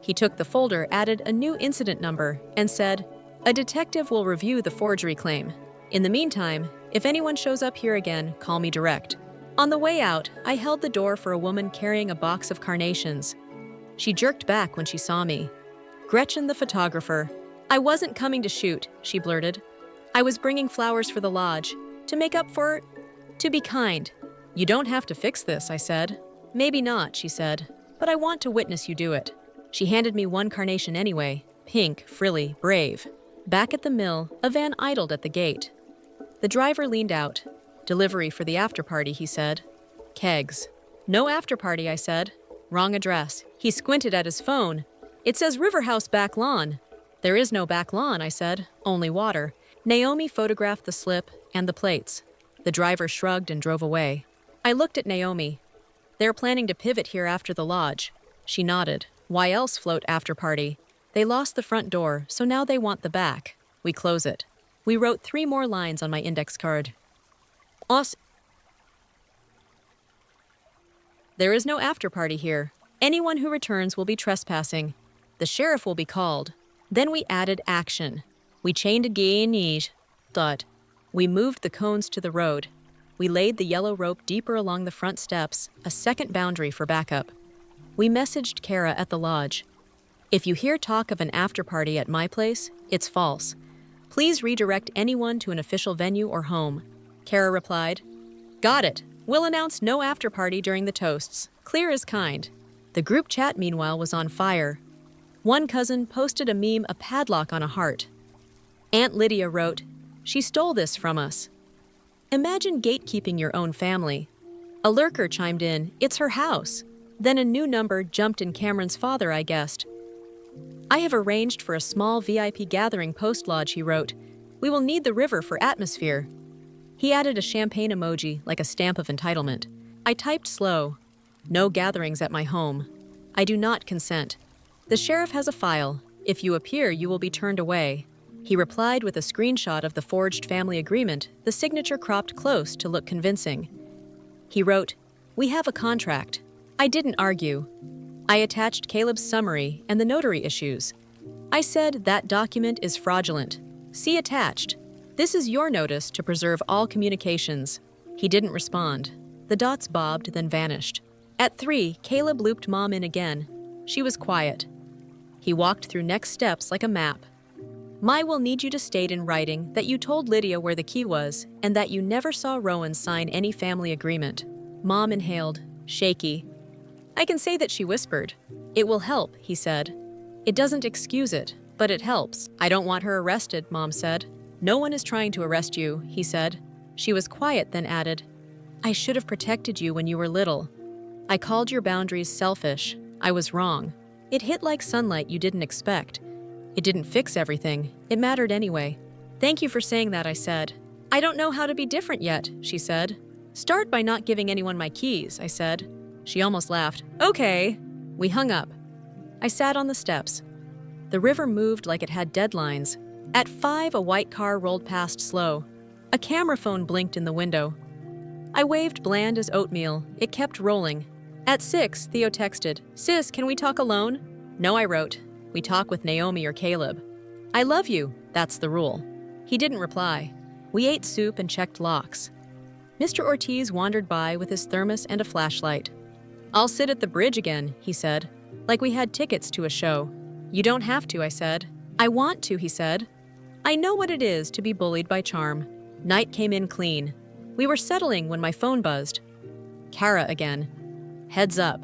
He took the folder, added a new incident number, and said, a detective will review the forgery claim. In the meantime, if anyone shows up here again, call me direct. On the way out, I held the door for a woman carrying a box of carnations. She jerked back when she saw me. Gretchen, the photographer. I wasn't coming to shoot, she blurted. I was bringing flowers for the lodge, to make up for... to be kind. You don't have to fix this, I said. Maybe not, she said, but I want to witness you do it. She handed me one carnation anyway, pink, frilly, brave. Back at the mill, a van idled at the gate. The driver leaned out. Delivery for the after-party, he said. Kegs. No after-party, I said. Wrong address. He squinted at his phone. It says River House back lawn. There is no back lawn, I said, only water. Naomi photographed the slip and the plates. The driver shrugged and drove away. I looked at Naomi. They're planning to pivot here after the lodge. She nodded. Why else float after party? They lost the front door, so now they want the back. We close it. We wrote 3 more lines on my index card. There is no after party here. Anyone who returns will be trespassing. The sheriff will be called. Then we added action. We chained a guinea. We moved the cones to the road. We laid the yellow rope deeper along the front steps, a second boundary for backup. We messaged Kara at the lodge. If you hear talk of an after party at my place, it's false. Please redirect anyone to an official venue or home. Kara replied, Got it. We'll announce no after party during the toasts. Clear as kind. The group chat, meanwhile, was on fire. One cousin posted a meme, a padlock on a heart. Aunt Lydia wrote, She stole this from us. Imagine gatekeeping your own family. A lurker chimed in, It's her house. Then a new number jumped in Cameron's father, I guessed. I have arranged for a small VIP gathering post-lodge, he wrote. We will need the river for atmosphere. He added a champagne emoji like a stamp of entitlement. I typed slow. No gatherings at my home. I do not consent. The sheriff has a file. If you appear, you will be turned away. He replied with a screenshot of the forged family agreement, the signature cropped close to look convincing. He wrote, We have a contract. I didn't argue. I attached Caleb's summary and the notary issues. I said that document is fraudulent. See attached. This is your notice to preserve all communications. He didn't respond. The dots bobbed, then vanished. At 3, Caleb looped Mom in again. She was quiet. He walked through next steps like a map. Mai will need you to state in writing that you told Lydia where the key was and that you never saw Rowan sign any family agreement. Mom inhaled, shaky. I can say that she whispered. It will help, he said. It doesn't excuse it, but it helps. I don't want her arrested, Mom said. No one is trying to arrest you, he said. She was quiet, then added, I should have protected you when you were little. I called your boundaries selfish. I was wrong. It hit like sunlight you didn't expect. It didn't fix everything. It mattered anyway. Thank you for saying that, I said. I don't know how to be different yet, she said. Start by not giving anyone my keys, I said. She almost laughed. Okay. We hung up. I sat on the steps. The river moved like it had deadlines. At 5, a white car rolled past slow. A camera phone blinked in the window. I waved bland as oatmeal. It kept rolling. At 6, Theo texted, Sis, can we talk alone? No, I wrote. We talk with Naomi or Caleb. I love you. That's the rule. He didn't reply. We ate soup and checked locks. Mr. Ortiz wandered by with his thermos and a flashlight. I'll sit at the bridge again, he said, like we had tickets to a show. You don't have to, I said. I want to, he said. I know what it is to be bullied by charm. Night came in clean. We were settling when my phone buzzed. Kara again. Heads up.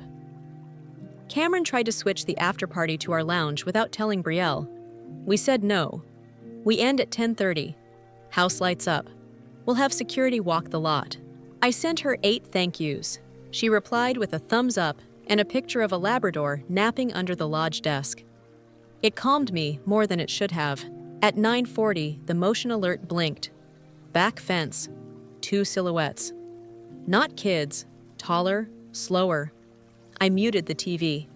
Cameron tried to switch the after-party to our lounge without telling Brielle. We said no. We end at 10:30. House lights up. We'll have security walk the lot. I sent her 8 thank yous. She replied with a thumbs up and a picture of a Labrador napping under the lodge desk. It calmed me more than it should have. At 9:40, the motion alert blinked. Back fence. 2 silhouettes. Not kids. Taller, slower. I muted the TV.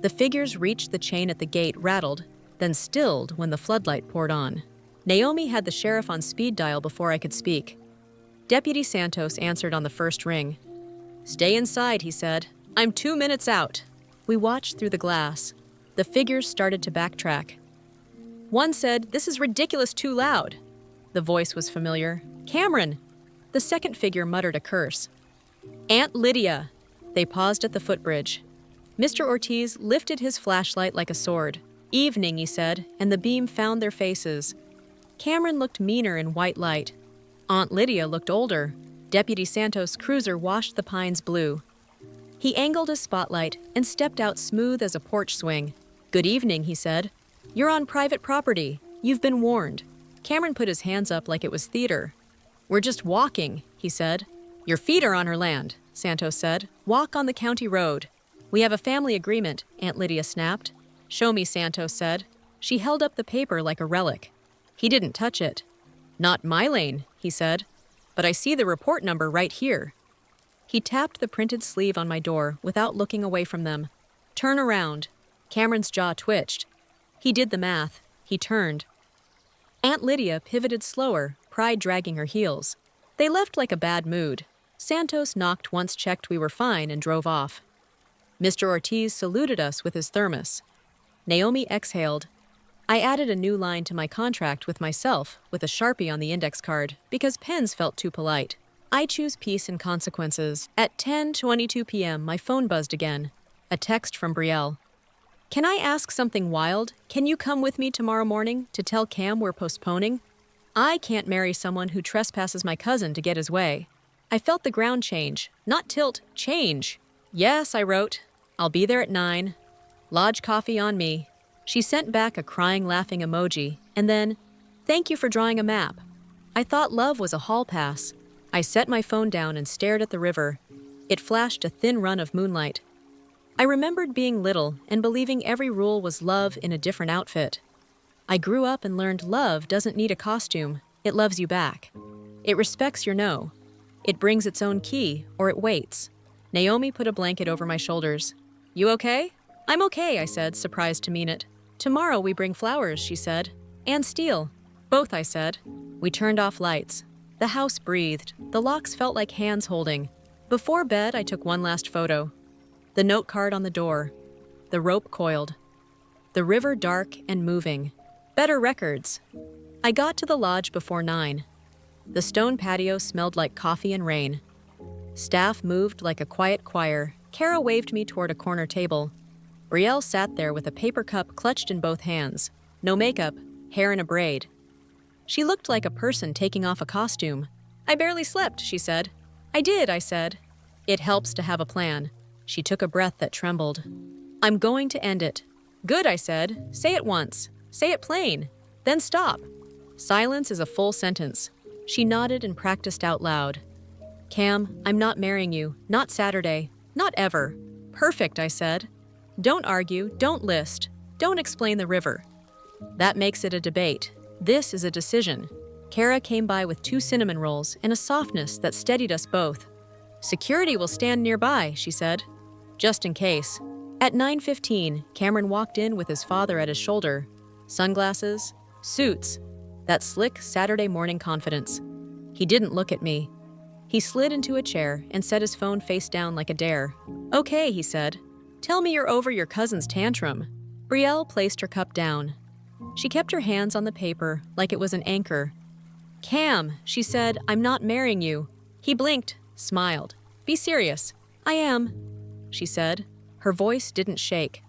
The figures reached the chain at the gate, rattled, then stilled when the floodlight poured on. Naomi had the sheriff on speed dial before I could speak. Deputy Santos answered on the first ring. Stay inside, he said. I'm 2 minutes out. We watched through the glass. The figures started to backtrack. One said, This is ridiculous, too loud. The voice was familiar. Cameron! The second figure muttered a curse. Aunt Lydia! They paused at the footbridge. Mr. Ortiz lifted his flashlight like a sword. Evening, he said, and the beam found their faces. Cameron looked meaner in white light. Aunt Lydia looked older. Deputy Santos' cruiser washed the pines blue. He angled his spotlight and stepped out smooth as a porch swing. Good evening, he said. You're on private property. You've been warned. Cameron put his hands up like it was theater. We're just walking, he said. Your feet are on her land, Santos said. Walk on the county road. We have a family agreement, Aunt Lydia snapped. Show me, Santos said. She held up the paper like a relic. He didn't touch it. "Not my lane," he said. "But I see the report number right here." He tapped the printed sleeve on my door without looking away from them. "Turn around." Cameron's jaw twitched. He did the math. He turned. Aunt Lydia pivoted slower, pride dragging her heels. They left like a bad mood. Santos knocked once, checked we were fine, and drove off. Mr. Ortiz saluted us with his thermos. Naomi exhaled. I added a new line to my contract with myself with a Sharpie on the index card because pens felt too polite. I choose peace and consequences. At 10:22 p.m., my phone buzzed again. A text from Brielle. "Can I ask something wild? Can you come with me tomorrow morning to tell Cam we're postponing? I can't marry someone who trespasses my cousin to get his way." I felt the ground change. Not tilt, change. "Yes," I wrote. "I'll be there at 9. Lodge coffee on me." She sent back a crying, laughing emoji, and then, "Thank you for drawing a map." I thought love was a hall pass. I set my phone down and stared at the river. It flashed a thin run of moonlight. I remembered being little and believing every rule was love in a different outfit. I grew up and learned love doesn't need a costume. It loves you back. It respects your no. It brings its own key, or it waits. Naomi put a blanket over my shoulders. "You okay?" "I'm okay," I said, surprised to mean it. "Tomorrow we bring flowers," she said. "And steel." "Both," I said. We turned off lights. The house breathed. The locks felt like hands holding. Before bed, I took one last photo. The note card on the door. The rope coiled. The river dark and moving. Better records. I got to the lodge before 9. The stone patio smelled like coffee and rain. Staff moved like a quiet choir. Kara waved me toward a corner table. Brielle sat there with a paper cup clutched in both hands. No makeup, hair in a braid. She looked like a person taking off a costume. "I barely slept," she said. "I did," I said. "It helps to have a plan." She took a breath that trembled. "I'm going to end it." "Good," I said. "Say it once. Say it plain. Then stop." Silence is a full sentence. She nodded and practiced out loud. "Cam, I'm not marrying you. Not Saturday. Not ever." "Perfect," I said. "Don't argue. Don't list. Don't explain the river." That makes it a debate. This is a decision. Kara came by with 2 cinnamon rolls and a softness that steadied us both. "Security will stand nearby," she said. "Just in case." At 9:15, Cameron walked in with his father at his shoulder. Sunglasses, suits, that slick Saturday morning confidence. He didn't look at me. He slid into a chair and set his phone face down like a dare. "Okay," he said. "Tell me you're over your cousin's tantrum." Brielle placed her cup down. She kept her hands on the paper like it was an anchor. "Cam," she said, "I'm not marrying you." He blinked, smiled. "Be serious." "I am," she said. Her voice didn't shake.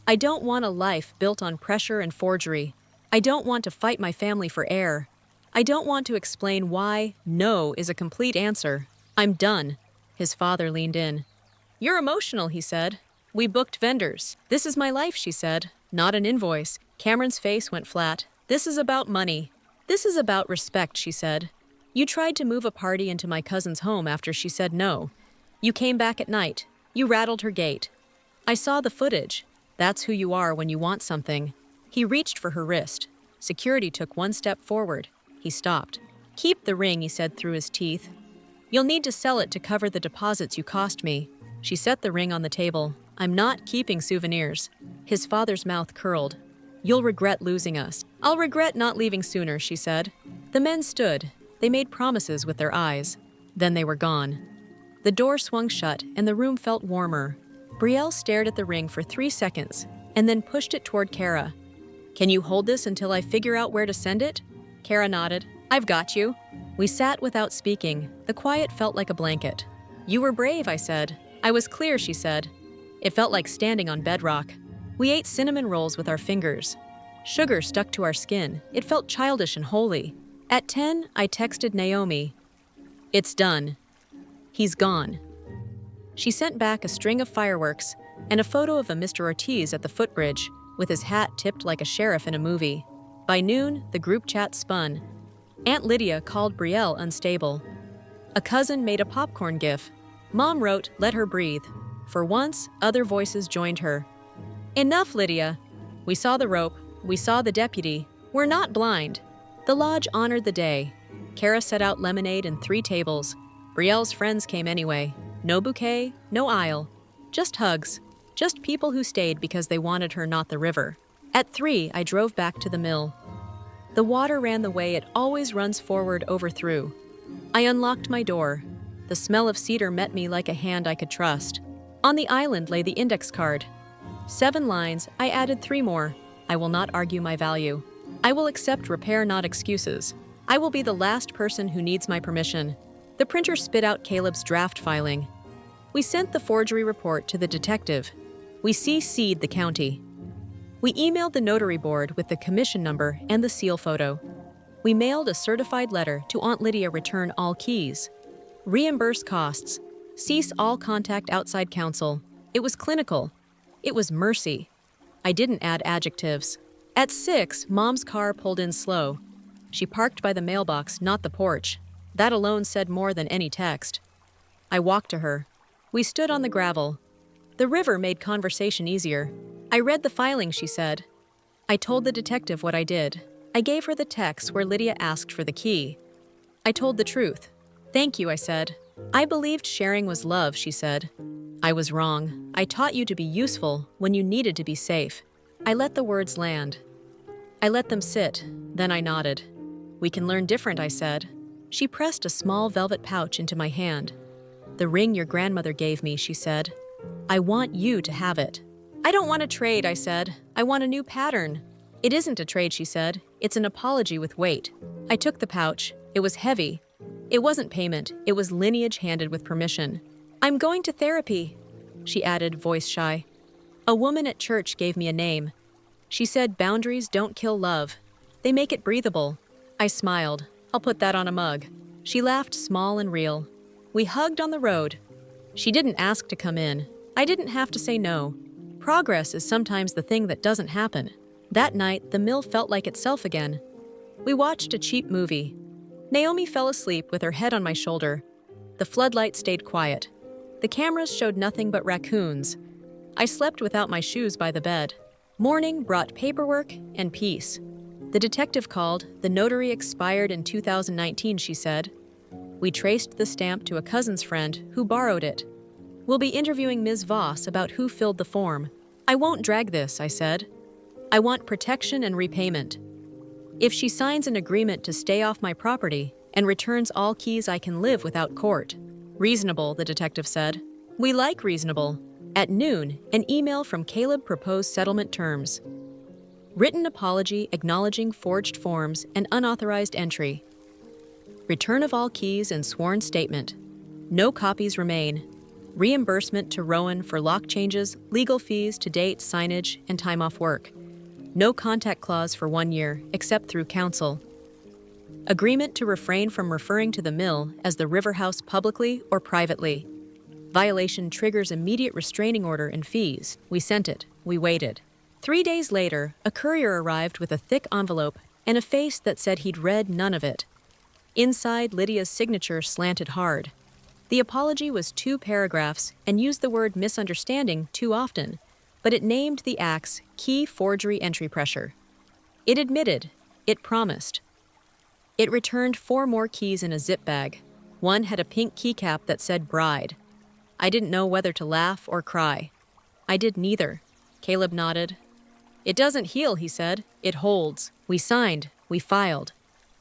"I don't want a life built on pressure and forgery. I don't want to fight my family for air. I don't want to explain why no is a complete answer. I'm done." His father leaned in. "You're emotional," he said. "We booked vendors." "This is my life," she said. "Not an invoice." Cameron's face went flat. "This is about money." "This is about respect," she said. "You tried to move a party into my cousin's home after she said no. You came back at night. You rattled her gate. I saw the footage. That's who you are when you want something." He reached for her wrist. Security took one step forward. He stopped. "Keep the ring," he said through his teeth. "You'll need to sell it to cover the deposits you cost me." She set the ring on the table. "I'm not keeping souvenirs." His father's mouth curled. "You'll regret losing us." "I'll regret not leaving sooner," she said. The men stood. They made promises with their eyes. Then they were gone. The door swung shut and the room felt warmer. Brielle stared at the ring for 3 seconds and then pushed it toward Kara. "Can you hold this until I figure out where to send it?" Kara nodded. "I've got you." We sat without speaking. The quiet felt like a blanket. "You were brave," I said. "I was clear," she said. It felt like standing on bedrock. We ate cinnamon rolls with our fingers. Sugar stuck to our skin. It felt childish and holy. At 10, I texted Naomi. "It's done. He's gone." She sent back a string of fireworks and a photo of a Mr. Ortiz at the footbridge with his hat tipped like a sheriff in a movie. By noon, the group chat spun. Aunt Lydia called Brielle unstable. A cousin made a popcorn gif. Mom wrote, "Let her breathe." For once, other voices joined her. "Enough, Lydia." We saw the rope. We saw the deputy. We're not blind. The lodge honored the day. Kara set out lemonade and 3 tables. Brielle's friends came anyway. No bouquet, no aisle. Just hugs. Just people who stayed because they wanted her, not the river. At 3, I drove back to the mill. The water ran the way it always runs forward over through. I unlocked my door. The smell of cedar met me like a hand I could trust. On the island lay the index card. 7 lines, I added 3 more. I will not argue my value. I will accept repair, not excuses. I will be the last person who needs my permission. The printer spit out Caleb's draft filing. We sent the forgery report to the detective. We CC'd the county. We emailed the notary board with the commission number and the seal photo. We mailed a certified letter to Aunt Lydia, return all keys. Reimburse costs. Cease all contact outside counsel. It was clinical. It was mercy. I didn't add adjectives. At 6, Mom's car pulled in slow. She parked by the mailbox, not the porch. That alone said more than any text. I walked to her. We stood on the gravel. The river made conversation easier. I read the filing, she said. I told the detective what I did. I gave her the text where Lydia asked for the key. I told the truth. Thank you, I said. I believed sharing was love, she said. I was wrong. I taught you to be useful when you needed to be safe. I let the words land. I let them sit, then I nodded. We can learn different, I said. She pressed a small velvet pouch into my hand. The ring your grandmother gave me, she said. I want you to have it. I don't want to trade, I said. I want a new pattern. It isn't a trade, she said. It's an apology with weight. I took the pouch. It was heavy. It wasn't payment. It was lineage handed with permission. I'm going to therapy, she added, voice shy. A woman at church gave me a name. She said boundaries don't kill love. They make it breathable. I smiled. I'll put that on a mug. She laughed, small and real. We hugged on the road. She didn't ask to come in. I didn't have to say no. Progress is sometimes the thing that doesn't happen. That night, the mill felt like itself again. We watched a cheap movie. Naomi fell asleep with her head on my shoulder. The floodlight stayed quiet. The cameras showed nothing but raccoons. I slept without my shoes by the bed. Morning brought paperwork and peace. The detective called. The notary expired in 2019, she said. We traced the stamp to a cousin's friend who borrowed it. We'll be interviewing Ms. Voss about who filled the form. I won't drag this, I said. I want protection and repayment. If she signs an agreement to stay off my property and returns all keys, I can live without court. Reasonable, the detective said. We like reasonable. At noon, an email from Caleb proposed settlement terms. Written apology acknowledging forged forms and unauthorized entry. Return of all keys and sworn statement. No copies remain. Reimbursement to Rowan for lock changes, legal fees to date, signage, and time off work. No contact clause for 1 year, except through counsel. Agreement to refrain from referring to the mill as the River House publicly or privately. Violation triggers immediate restraining order and fees. We sent it. We waited. 3 days later, a courier arrived with a thick envelope and a face that said he'd read none of it. Inside, Lydia's signature slanted hard. The apology was 2 paragraphs and used the word misunderstanding too often, but it named the act's key forgery entry pressure. It admitted. It promised. It returned 4 more keys in a zip bag. One had a pink keycap that said bride. I didn't know whether to laugh or cry. I did neither. Caleb nodded. It doesn't heal, he said. It holds. We signed. We filed.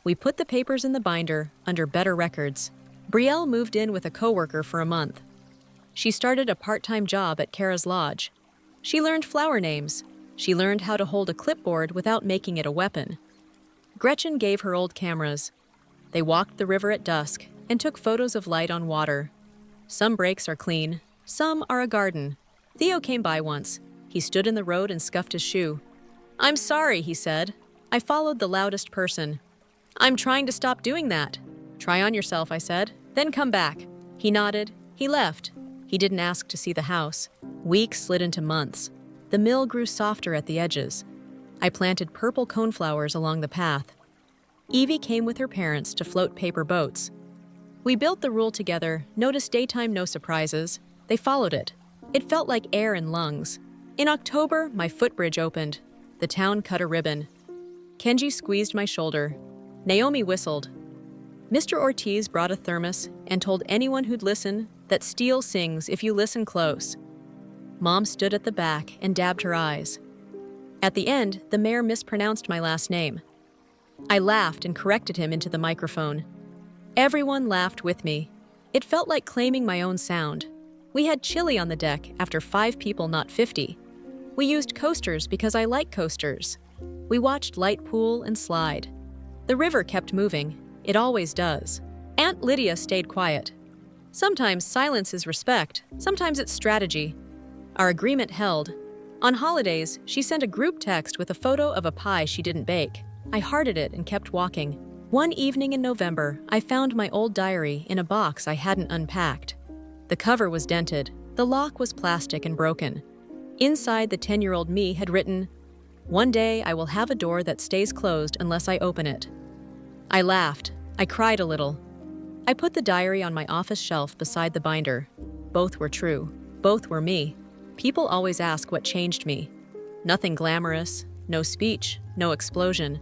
We put the papers in the binder under better records. Brielle moved in with a coworker for a month. She started a part-time job at Kara's lodge. She learned flower names. She learned how to hold a clipboard without making it a weapon. Gretchen gave her old cameras. They walked the river at dusk and took photos of light on water. Some breaks are clean. Some are a garden. Theo came by once. He stood in the road and scuffed his shoe. I'm sorry, he said. I followed the loudest person. I'm trying to stop doing that. Try on yourself, I said. Then come back. He nodded. He left. He didn't ask to see the house. Weeks slid into months. The mill grew softer at the edges. I planted purple coneflowers along the path. Evie came with her parents to float paper boats. We built the rule together, noticed daytime no surprises. They followed it. It felt like air in lungs. In October, my footbridge opened. The town cut a ribbon. Kenji squeezed my shoulder. Naomi whistled. Mr. Ortiz brought a thermos and told anyone who'd listen that steel sings if you listen close. Mom stood at the back and dabbed her eyes. At the end, the mayor mispronounced my last name. I laughed and corrected him into the microphone. Everyone laughed with me. It felt like claiming my own sound. We had chili on the deck after 5 people, not 50. We used coasters because I like coasters. We watched light pool and slide. The river kept moving. It always does. Aunt Lydia stayed quiet. Sometimes silence is respect, sometimes it's strategy. Our agreement held. On holidays, she sent a group text with a photo of a pie she didn't bake. I hearted it and kept walking. One evening in November, I found my old diary in a box I hadn't unpacked. The cover was dented. The lock was plastic and broken. Inside, the 10-year-old me had written, "One day I will have a door that stays closed unless I open it." I laughed. I cried a little. I put the diary on my office shelf beside the binder. Both were true. Both were me. People always ask what changed me. Nothing glamorous, no speech, no explosion.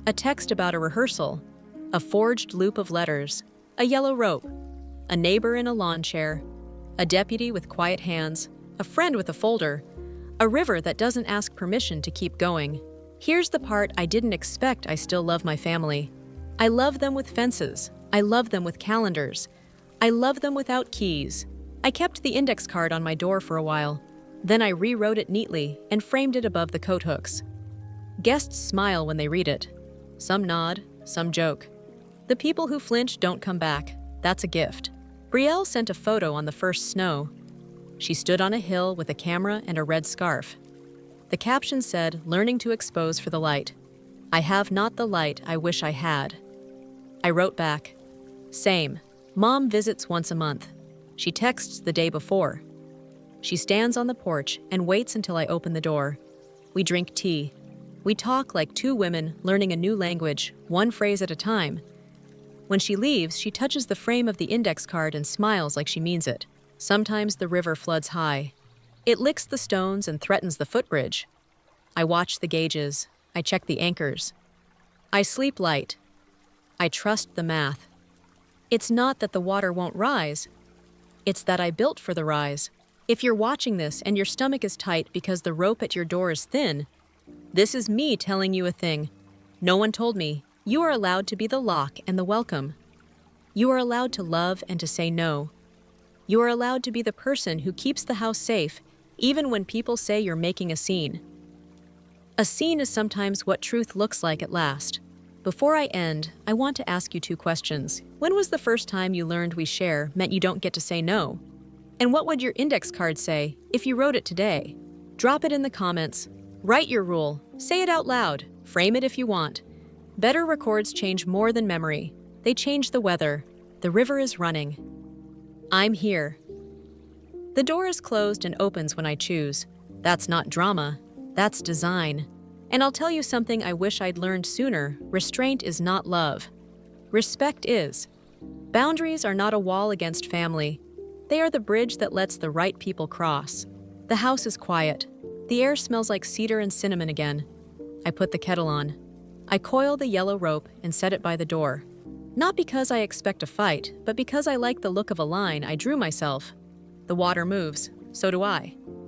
A text about a rehearsal, a forged loop of letters, a yellow rope, a neighbor in a lawn chair, a deputy with quiet hands, a friend with a folder, a river that doesn't ask permission to keep going. Here's the part I didn't expect. I still love my family. I love them with fences. I love them with calendars. I love them without keys. I kept the index card on my door for a while. Then I rewrote it neatly and framed it above the coat hooks. Guests smile when they read it. Some nod, some joke. The people who flinch don't come back. That's a gift. Brielle sent a photo on the first snow. She stood on a hill with a camera and a red scarf. The caption said, "Learning to expose for the light. I have not the light I wish I had." I wrote back, "Same. Mom visits once a month. She texts the day before. She stands on the porch and waits until I open the door. We drink tea. We talk like 2 women learning a new language, one phrase at a time. When she leaves, she touches the frame of the index card and smiles like she means it. Sometimes the river floods high. It licks the stones and threatens the footbridge. I watch the gauges. I check the anchors. I sleep light. I trust the math. It's not that the water won't rise. It's that I built for the rise. If you're watching this and your stomach is tight because the rope at your door is thin, this is me telling you a thing. No one told me. You are allowed to be the lock and the welcome. You are allowed to love and to say no. You are allowed to be the person who keeps the house safe, even when people say you're making a scene. A scene is sometimes what truth looks like at last. Before I end, I want to ask you 2 questions. When was the first time you learned we share meant you don't get to say no? And what would your index card say if you wrote it today? Drop it in the comments. Write your rule. Say it out loud. Frame it if you want. Better records change more than memory. They change the weather. The river is running. I'm here. The door is closed and opens when I choose. That's not drama. That's design. And I'll tell you something I wish I'd learned sooner. Restraint is not love. Respect is. Boundaries are not a wall against family. They are the bridge that lets the right people cross. The house is quiet. The air smells like cedar and cinnamon again. I put the kettle on. I coil the yellow rope and set it by the door. Not because I expect a fight, but because I like the look of a line I drew myself. The water moves. So do I.